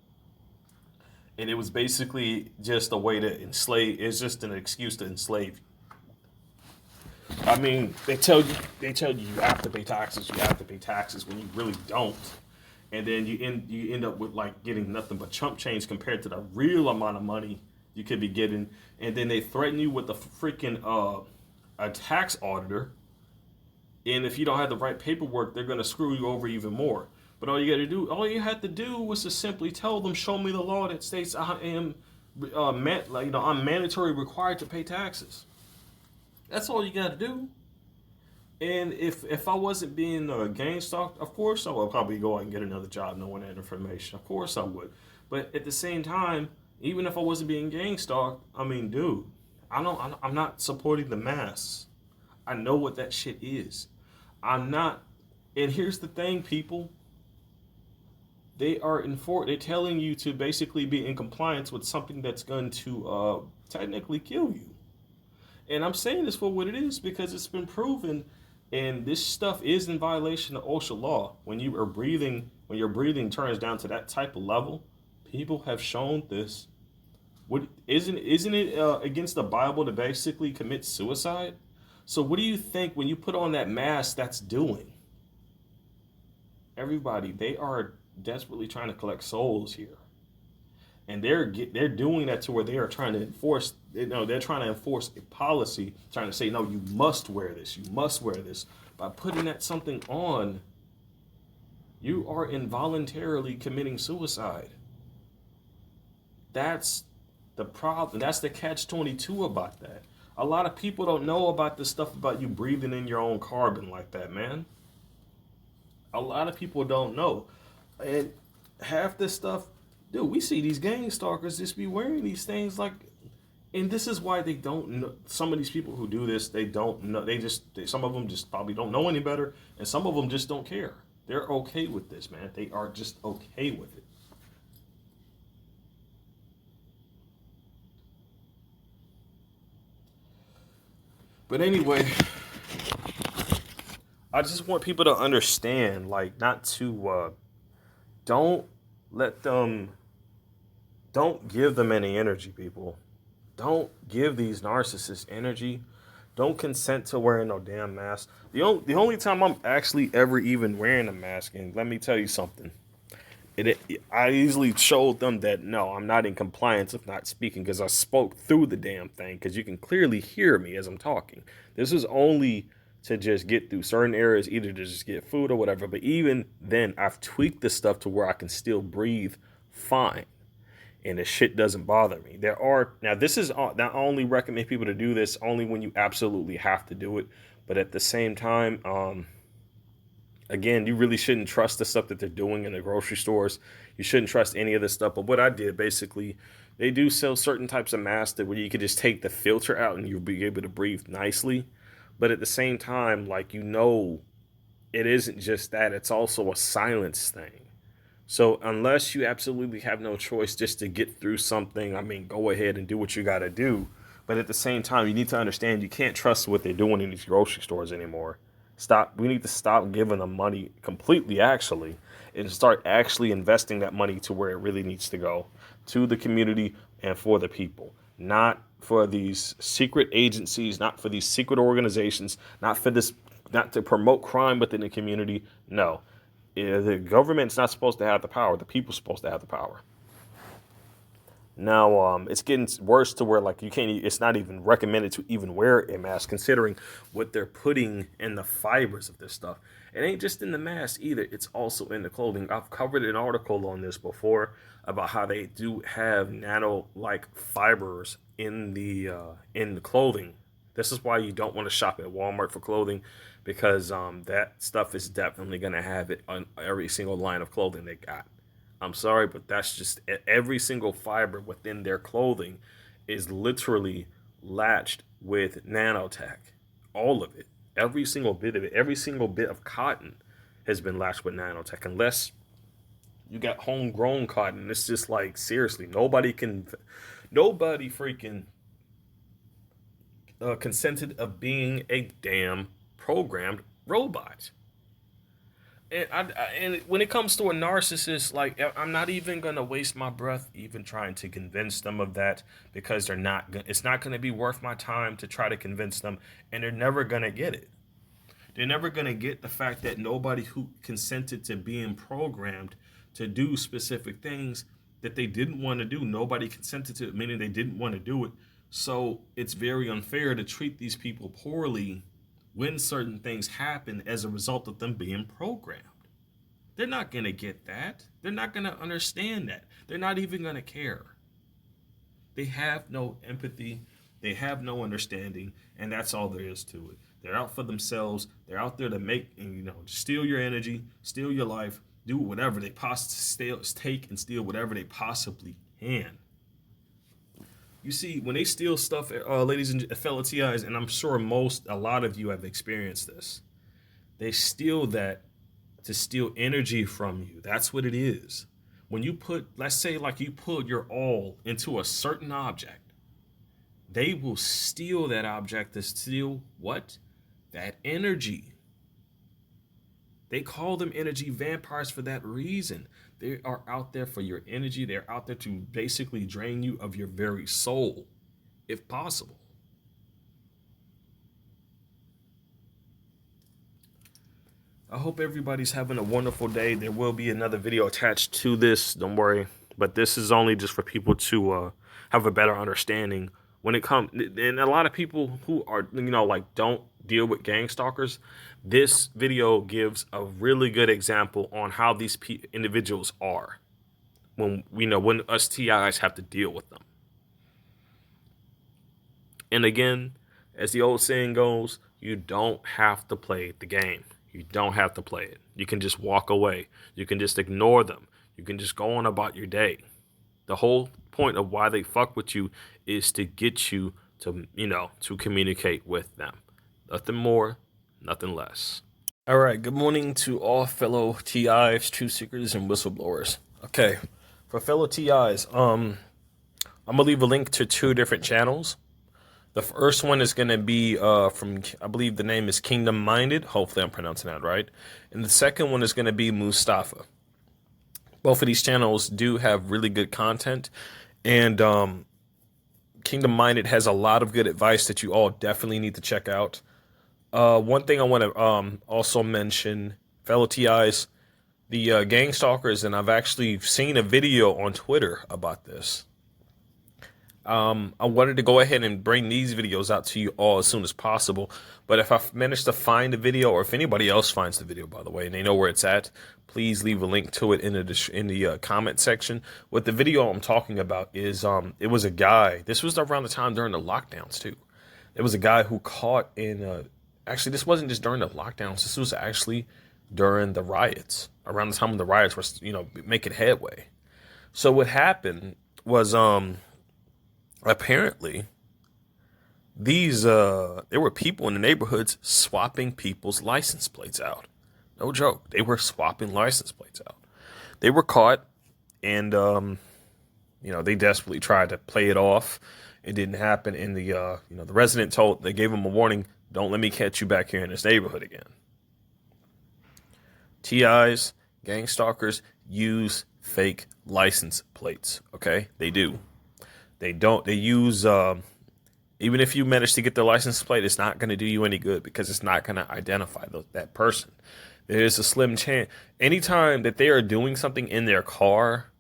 [SPEAKER 1] And it was basically just a way to enslave. It's just an excuse to enslave you. I mean, they tell you you have to pay taxes. You have to pay taxes when you really don't, and then you end up with like getting nothing but chump change compared to the real amount of money you could be getting. And then they threaten you with a freaking a tax auditor, and if you don't have the right paperwork, they're gonna screw you over even more. But all you had to do was to simply tell them, show me the law that states I am, I'm mandatory required to pay taxes. That's all you got to do. And if I wasn't being gang stalked, of course I would probably go out and get another job knowing that information. Of course I would. But at the same time, even if I wasn't being gang stalked, I mean, dude, I'm not supporting the masks. I know what that shit is. I'm not. And here's the thing, people. They're telling you to basically be in compliance with something that's going to technically kill you. And I'm saying this for what it is because it's been proven, and this stuff is in violation of OSHA law. When your breathing turns down to that type of level, people have shown this. Isn't it against the Bible to basically commit suicide? So what do you think when you put on that mask that's doing? Everybody, they are desperately trying to collect souls here, and they're doing that to where they are trying to enforce. They're trying to enforce a policy, trying to say, no, you must wear this. You must wear this. By putting that something on, you are involuntarily committing suicide. That's the problem. That's the catch-22 about that. A lot of people don't know about this stuff about you breathing in your own carbon like that, man. A lot of people don't know. And half this stuff, dude, we see these gang stalkers just be wearing these things like, and this is why they don't know. Some of these people who do this, they don't know. Some of them just probably don't know any better, and some of them just don't care. They're okay with this, man. They are just okay with it. But anyway, I just want people to understand, like, not to, don't give them any energy, people. Don't give these narcissists energy. Don't consent to wearing no damn mask. The only time I'm actually ever even wearing a mask, and let me tell you something, I easily showed them that, no, I'm not in compliance of not speaking because I spoke through the damn thing because you can clearly hear me as I'm talking. This is only to just get through certain areas, either to just get food or whatever. But even then, I've tweaked this stuff to where I can still breathe fine. And the shit doesn't bother me. This is not only recommend people to do this only when you absolutely have to do it. But at the same time, again, you really shouldn't trust the stuff that they're doing in the grocery stores. You shouldn't trust any of this stuff. But what I did, basically, they do sell certain types of masks where you could just take the filter out and you'll be able to breathe nicely. But at the same time, like, it isn't just that. It's also a silence thing. So unless you absolutely have no choice just to get through something, I mean, go ahead and do what you got to do. But at the same time, you need to understand you can't trust what they're doing in these grocery stores anymore. We need to stop giving them money completely, actually, and start actually investing that money to where it really needs to go, to the community and for the people, not for these secret agencies, not for these secret organizations, not to promote crime within the community. No, the government's not supposed to have the power. The people's supposed to have the power. Now, it's getting worse to where like you can't. It's not even recommended to even wear a mask, considering what they're putting in the fibers of this stuff. It ain't just in the mask either. It's also in the clothing. I've covered an article on this before about how they do have nano-like fibers in the clothing. This is why you don't want to shop at Walmart for clothing, because that stuff is definitely going to have it on every single line of clothing they got. I'm sorry, but that's just every single fiber within their clothing is literally latched with nanotech. All of it. Every single bit of it. Every single bit of cotton has been latched with nanotech. Unless you got homegrown cotton. It's just like, seriously, nobody freaking consented of being a damn programmed robot. And when it comes to a narcissist, like, I'm not even gonna waste my breath even trying to convince them of that, because they're not. It's not gonna be worth my time to try to convince them, and they're never gonna get it. They're never gonna get the fact that nobody who consented to being programmed to do specific things that they didn't want to do, nobody consented to it, meaning they didn't want to do it. So it's very unfair to treat these people poorly when certain things happen as a result of them being programmed. They're not going to get that. They're not going to understand that. They're not even going to care. They have no empathy. They have no understanding. And that's all there is to it. They're out for themselves. They're out there to make, steal your energy, steal your life, do whatever they take and steal whatever they possibly can. You see, when they steal stuff, ladies and fellow TIs, and I'm sure a lot of you have experienced this, they steal that to steal energy from you. That's what it is. When you let's say like you put your all into a certain object, they will steal that object to steal what? That energy. They call them energy vampires for that reason. They are out there for your energy. They're out there to basically drain you of your very soul, if possible. I hope everybody's having a wonderful day. There will be another video attached to this, don't worry. But this is only just for people to have a better understanding when it comes. And a lot of people who are, don't deal with gang stalkers, this video gives a really good example on how these individuals are when us TIs have to deal with them. And again, as the old saying goes, you don't have to play the game. You don't have to play it. You can just walk away. You can just ignore them. You can just go on about your day. The whole point of why they fuck with you is to get you to, to communicate with them. Nothing more, nothing less. All right, good morning to all fellow TIs, truth seekers, and whistleblowers. Okay, for fellow TIs, I'm gonna leave a link to 2 different channels. The first one is gonna be from, I believe the name is Kingdom Minded. Hopefully I'm pronouncing that right. And the second one is gonna be Mustafa. Both of these channels do have really good content, and Kingdom Minded has a lot of good advice that you all definitely need to check out. One thing I want to also mention, fellow TIs, the gang stalkers, and I've actually seen a video on Twitter about this. I wanted to go ahead and bring these videos out to you all as soon as possible. But if I manage to find the video, or if anybody else finds the video, by the way, and they know where it's at, please leave a link to it in the comment section. What the video I'm talking about is, it was a guy. This was around the time during the lockdowns too. There was a guy who caught in. Actually, this wasn't just during the lockdowns. This was actually during the riots. Around the time when the riots were, making headway. So what happened was, apparently, there were people in the neighborhoods swapping people's license plates out. No joke. They were swapping license plates out. They were caught, and, they desperately tried to play it off. It didn't happen. And the resident they gave him a warning, don't let me catch you back here in this neighborhood again. TIs, gang stalkers use fake license plates, okay? They do. They use, even if you manage to get the license plate, it's not going to do you any good because it's not going to identify that person. There's a slim chance. Anytime that they are doing something in their car,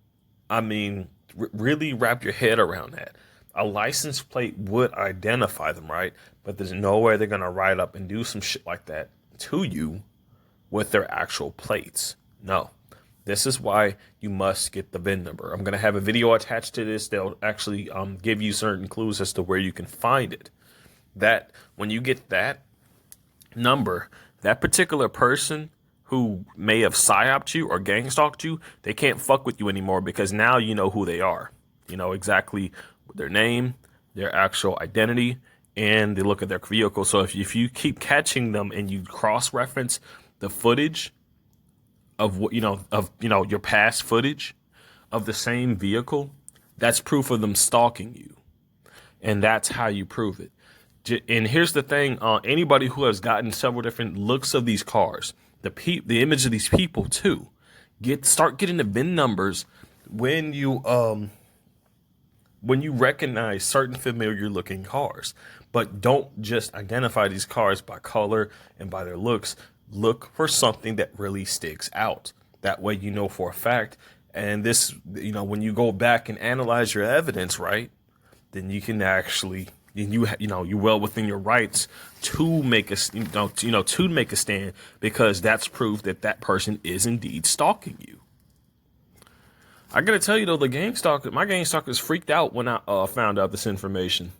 [SPEAKER 1] I mean, really wrap your head around that. A license plate would identify them, right? But there's no way they're going to write up and do some shit like that to you with their actual plates. No. This is why you must get the VIN number. I'm going to have a video attached to this. They'll actually give you certain clues as to where you can find it. That when you get that number, that particular person who may have psyoped you or gang stalked you, they can't fuck with you anymore because now you know who they are. You know exactly their name, their actual identity, and the look of their vehicle. So if you keep catching them and you cross-reference the footage of what your past footage of the same vehicle, that's proof of them stalking you, and that's how you prove it. And here's the thing: anybody who has gotten several different looks of these cars, the image of these people too, start getting the VIN numbers when you recognize certain familiar looking cars. But don't just identify these cars by color and by their looks. Look for something that really sticks out. That way you know for a fact. And this, when you go back and analyze your evidence, right, then you can actually, you're well within your rights to make a stand, because that's proof that that person is indeed stalking you. I gotta tell you though, my gang stalkers freaked out when I found out this information.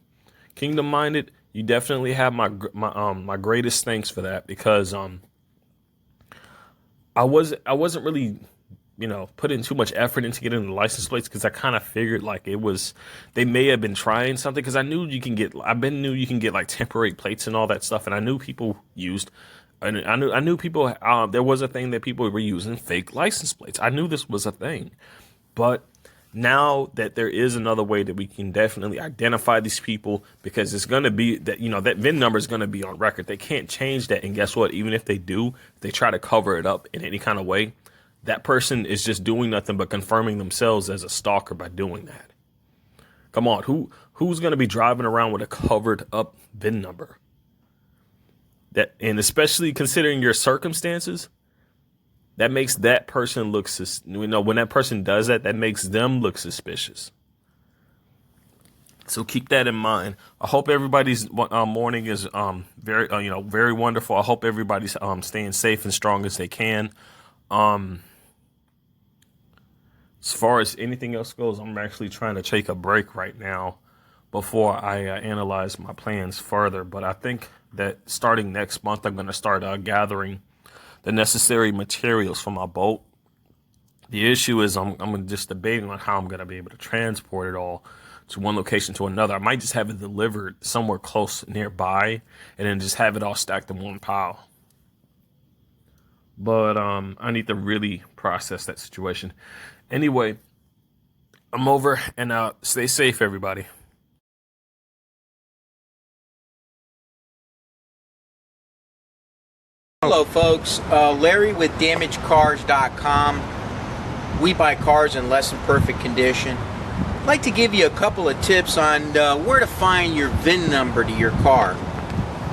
[SPEAKER 1] Kingdom Minded, you definitely have my greatest thanks for that, because I wasn't really putting too much effort into getting the license plates, because I kind of figured like they may have been trying something, because I knew you can get like temporary plates and all that stuff, and I knew people used. And I knew people. There was a thing that people were using fake license plates. I knew this was a thing. But now that there is another way that we can definitely identify these people, because it's going to be that, that VIN number is going to be on record. They can't change that. And guess what? Even if they do, they try to cover it up in any kind of way. That person is just doing nothing but confirming themselves as a stalker by doing that. Come on. Who's going to be driving around with a covered up VIN number? And especially considering your circumstances, that makes that person look, when that person does that, that makes them look suspicious. So keep that in mind. I hope everybody's morning is very wonderful. I hope everybody's staying safe and strong as they can. As far as anything else goes, I'm actually trying to take a break right now before I analyze my plans further. But I think that starting next month, I'm going to start gathering the necessary materials for my boat. The issue is I'm just debating on how I'm going to be able to transport it all to one location to another. I might just have it delivered somewhere close nearby and then just have it all stacked in one pile. But I need to really process that situation. Anyway, I'm over and out. Stay safe, everybody.
[SPEAKER 6] Hello folks, Larry with DamageCars.com. We buy cars in less than perfect condition. I'd like to give you a couple of tips on where to find your VIN number to your car.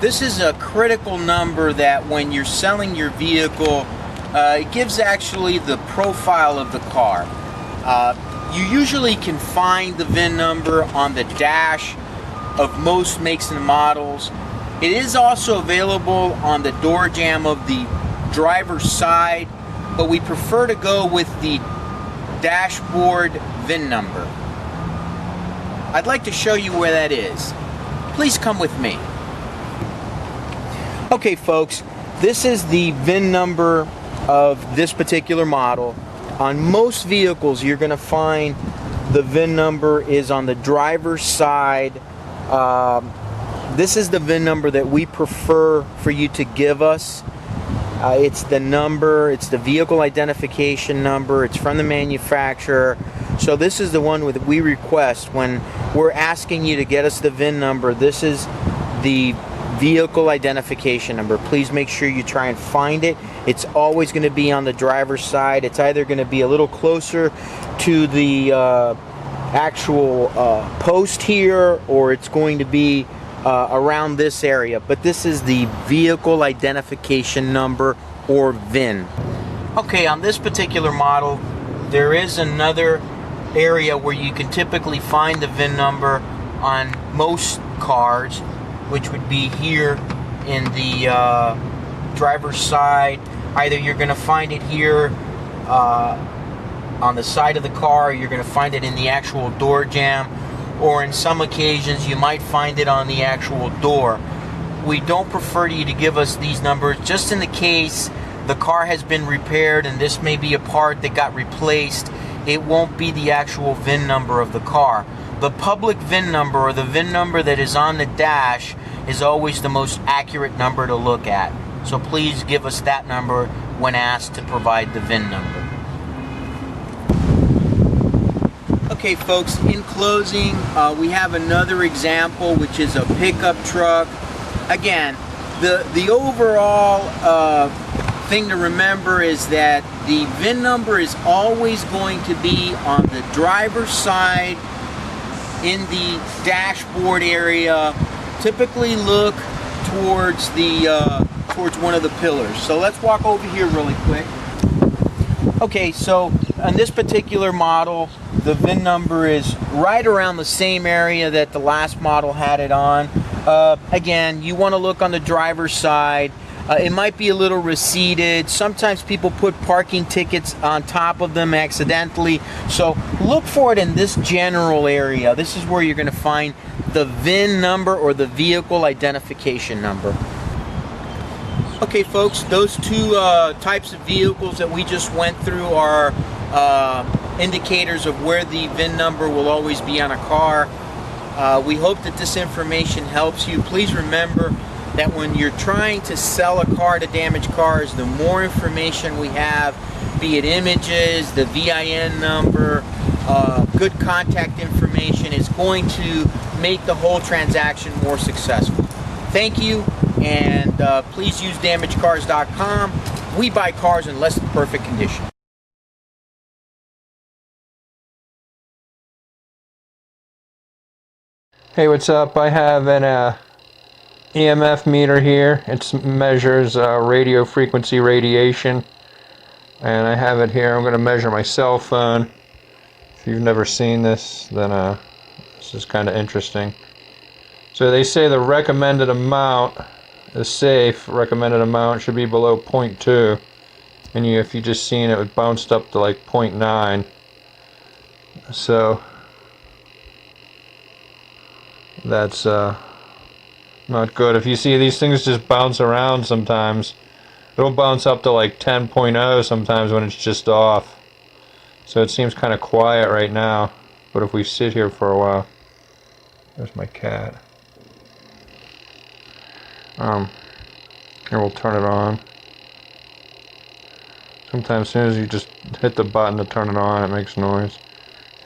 [SPEAKER 6] This is a critical number that when you're selling your vehicle, it gives actually the profile of the car. You usually can find the VIN number on the dash of most makes and models. It is also available on the door jamb of the driver's side, but we prefer to go with the dashboard VIN number. I'd like to show you where that is. Please come with me. Okay folks, this is the VIN number of this particular model. On most vehicles you're going to find the VIN number is on the driver's side. This is the VIN number that we prefer for you to give us. It's the number, it's the vehicle identification number, it's from the manufacturer. So this is the one that we request when we're asking you to get us the VIN number. This is the vehicle identification number. Please make sure you try and find it. It's always going to be on the driver's side. It's either going to be a little closer to the actual post here, or it's going to be around this area. But this is the vehicle identification number, or VIN. Okay, on this particular model, there is another area where you can typically find the VIN number on most cars, which would be here in the driver's side. Either you're going to find it here on the side of the car, or you're going to find it in the actual door jamb, or in some occasions you might find it on the actual door. We don't prefer you to give us these numbers just in the case the car has been repaired and this may be a part that got replaced. It won't be the actual VIN number of the car. The public VIN number, or the VIN number that is on the dash, is always the most accurate number to look at. So please give us that number when asked to provide the VIN number. Okay, folks, in closing, we have another example, which is a pickup truck. Again, the overall thing to remember is that the VIN number is always going to be on the driver's side in the dashboard area. Typically look towards one of the pillars. So let's walk over here really quick. Okay, so on this particular model, the VIN number is right around the same area that the last model had it on. Again, you want to look on the driver's side. It might be a little receded. Sometimes people put parking tickets on top of them accidentally. So look for it in this general area. This is where you're going to find the VIN number, or the vehicle identification number. Okay, folks, those two types of vehicles that we just went through are indicators of where the VIN number will always be on a car. We hope that this information helps you. Please remember that when you're trying to sell a car to Damaged Cars, the more information we have, be it images, the VIN number, good contact information, is going to make the whole transaction more successful. Thank you, and please use damagedcars.com. We buy cars in less than perfect condition.
[SPEAKER 7] Hey, what's up? I have an EMF meter here. It measures radio frequency radiation, and I have it here. I'm going to measure my cell phone. If you've never seen this, then this is kind of interesting. So they say the recommended amount, the safe recommended amount, should be below 0.2, and if you just seen it, it bounced up to like 0.9. So that's not good. If you see these things just bounce around sometimes, it'll bounce up to like 10.0 sometimes when it's just off. So it seems kind of quiet right now, but if we sit here for a while, there's my cat. Here, we'll turn it on. Sometimes as soon as you just hit the button to turn it on, it makes noise.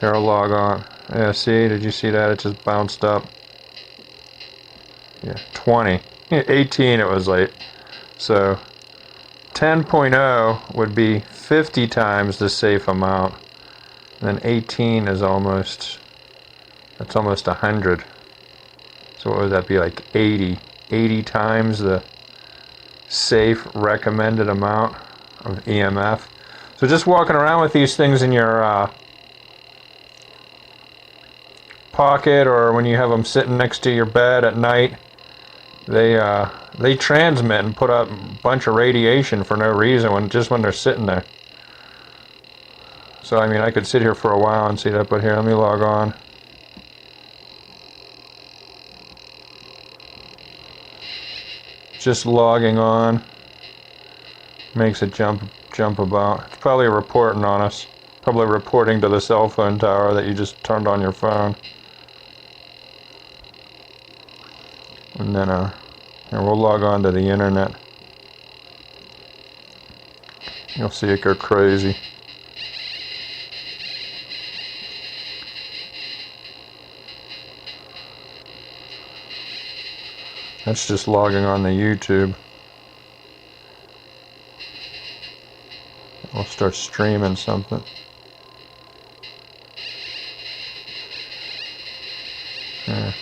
[SPEAKER 7] Here, I'll log on. Yeah, see, did you see that? It just bounced up. Yeah, 20. 18 it was like. So 10.0 would be 50 times the safe amount. And then 18 is almost, that's almost 100. So what would that be, like 80? 80 times the safe recommended amount of EMF. So just walking around with these things in your pocket, or when you have them sitting next to your bed at night, they transmit and put out a bunch of radiation for no reason when they're sitting there. So I mean, I could sit here for a while and see that, but here, let me log on. Just logging on makes it jump about. It's probably reporting on us. Probably reporting to the cell phone tower that you just turned on your phone. And then here, we'll log on to the internet. You'll see it go crazy. That's just logging on the YouTube. We'll start streaming something. Yeah.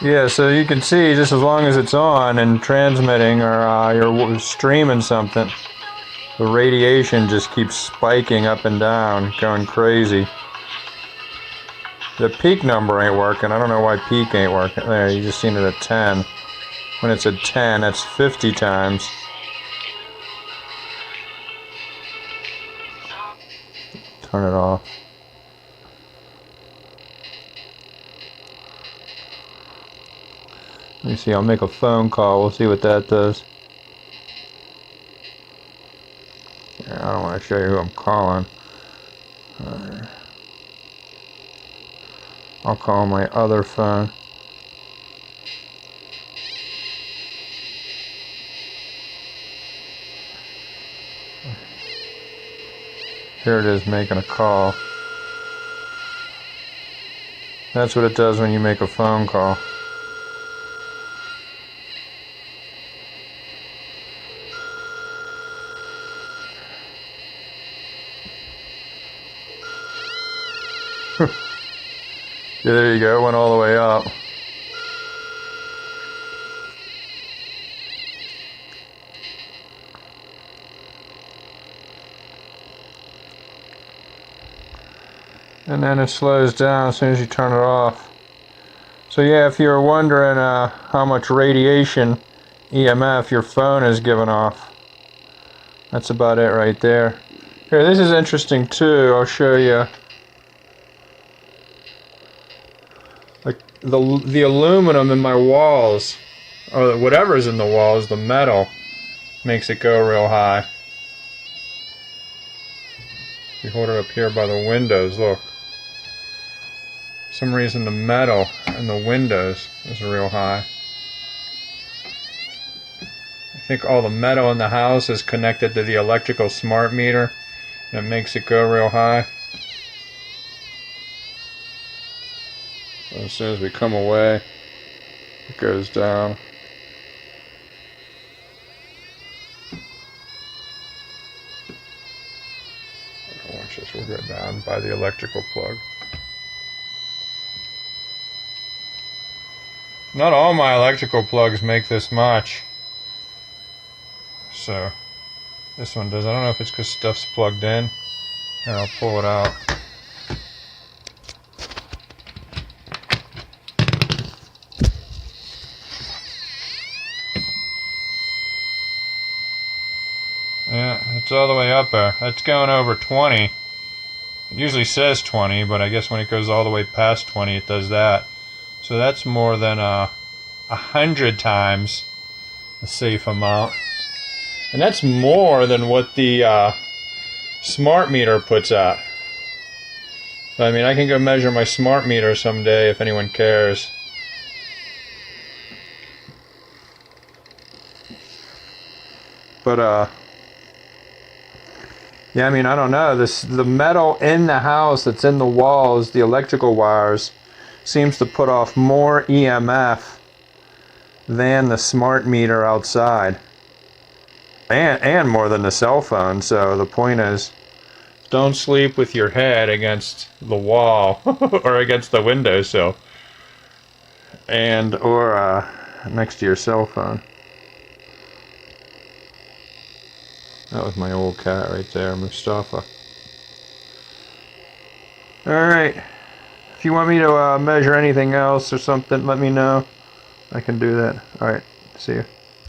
[SPEAKER 7] Yeah, so you can see just as long as it's on and transmitting or you're streaming something, the radiation just keeps spiking up and down, going crazy. The peak number ain't working. I don't know why peak ain't working. There, you just seen it at 10. When it's at 10, that's 50 times. Turn it off. Let me see, I'll make a phone call. We'll see what that does. Yeah, I don't want to show you who I'm calling. I'll call my other phone. Here it is making a call. That's what it does when you make a phone call. Yeah, there you go, went all the way up. And then it slows down as soon as you turn it off. So yeah, if you're wondering how much radiation EMF your phone is giving off, that's about it right there. Here, this is interesting too. I'll show you. Like the aluminum in my walls, or whatever's in the walls, the metal, makes it go real high. If you hold it up here by the windows, look. For some reason the metal in the windows is real high. I think all the metal in the house is connected to the electrical smart meter, and it makes it go real high. So as soon as we come away, it goes down. Watch this, we'll go down by the electrical plug. Not all my electrical plugs make this much. So, this one does. I don't know if it's because stuff's plugged in. Here, I'll pull it out. Yeah, it's all the way up there. That's going over 20. It usually says 20, but I guess when it goes all the way past 20, it does that. So that's more than 100 times the safe amount. And that's more than what the smart meter puts out. So, I mean, I can go measure my smart meter someday if anyone cares. But, yeah, I mean, I don't know. The metal in the house that's in the walls, the electrical wires, seems to put off more EMF than the smart meter outside. And more than the cell phone. So the point is, don't sleep with your head against the wall or against the windowsill. Or next to your cell phone. That was my old cat right there, Mustafa. Alright. If you want me to measure anything else or something, let me know. I can do that. Alright. See you.